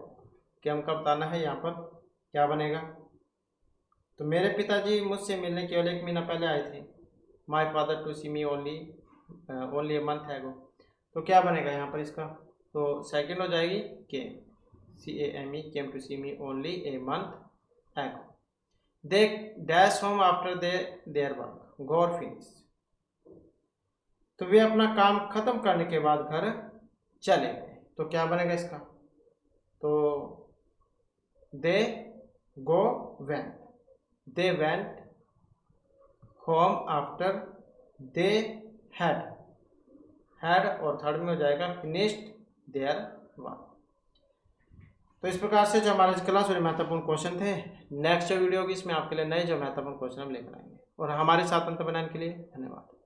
Speaker 1: क्या हमको बताना है यहाँ पर क्या बनेगा। तो मेरे पिताजी मुझसे मिलने केवल 1 महीना पहले आए थे। My father to see me only a month है वो, तो क्या बनेगा यहाँ पर इसका, तो सेकंड हो जाएगी came, CAME came to see me only a month ago. They dash home after their work go और फिनिश, तो वे अपना काम खत्म करने के बाद घर चले गए, तो क्या बनेगा इसका, तो they go went, they went home after they had और थर्ड में हो जाएगा फिनिश्ड देयर वर्क। तो इस प्रकार से जो हमारे क्लास में महत्वपूर्ण क्वेश्चन थे, नेक्स्ट जो वीडियो होगी इसमें आपके लिए नए जो महत्वपूर्ण क्वेश्चन हम लेकर आएंगे। और हमारे साथ अंत बनाने के लिए धन्यवाद।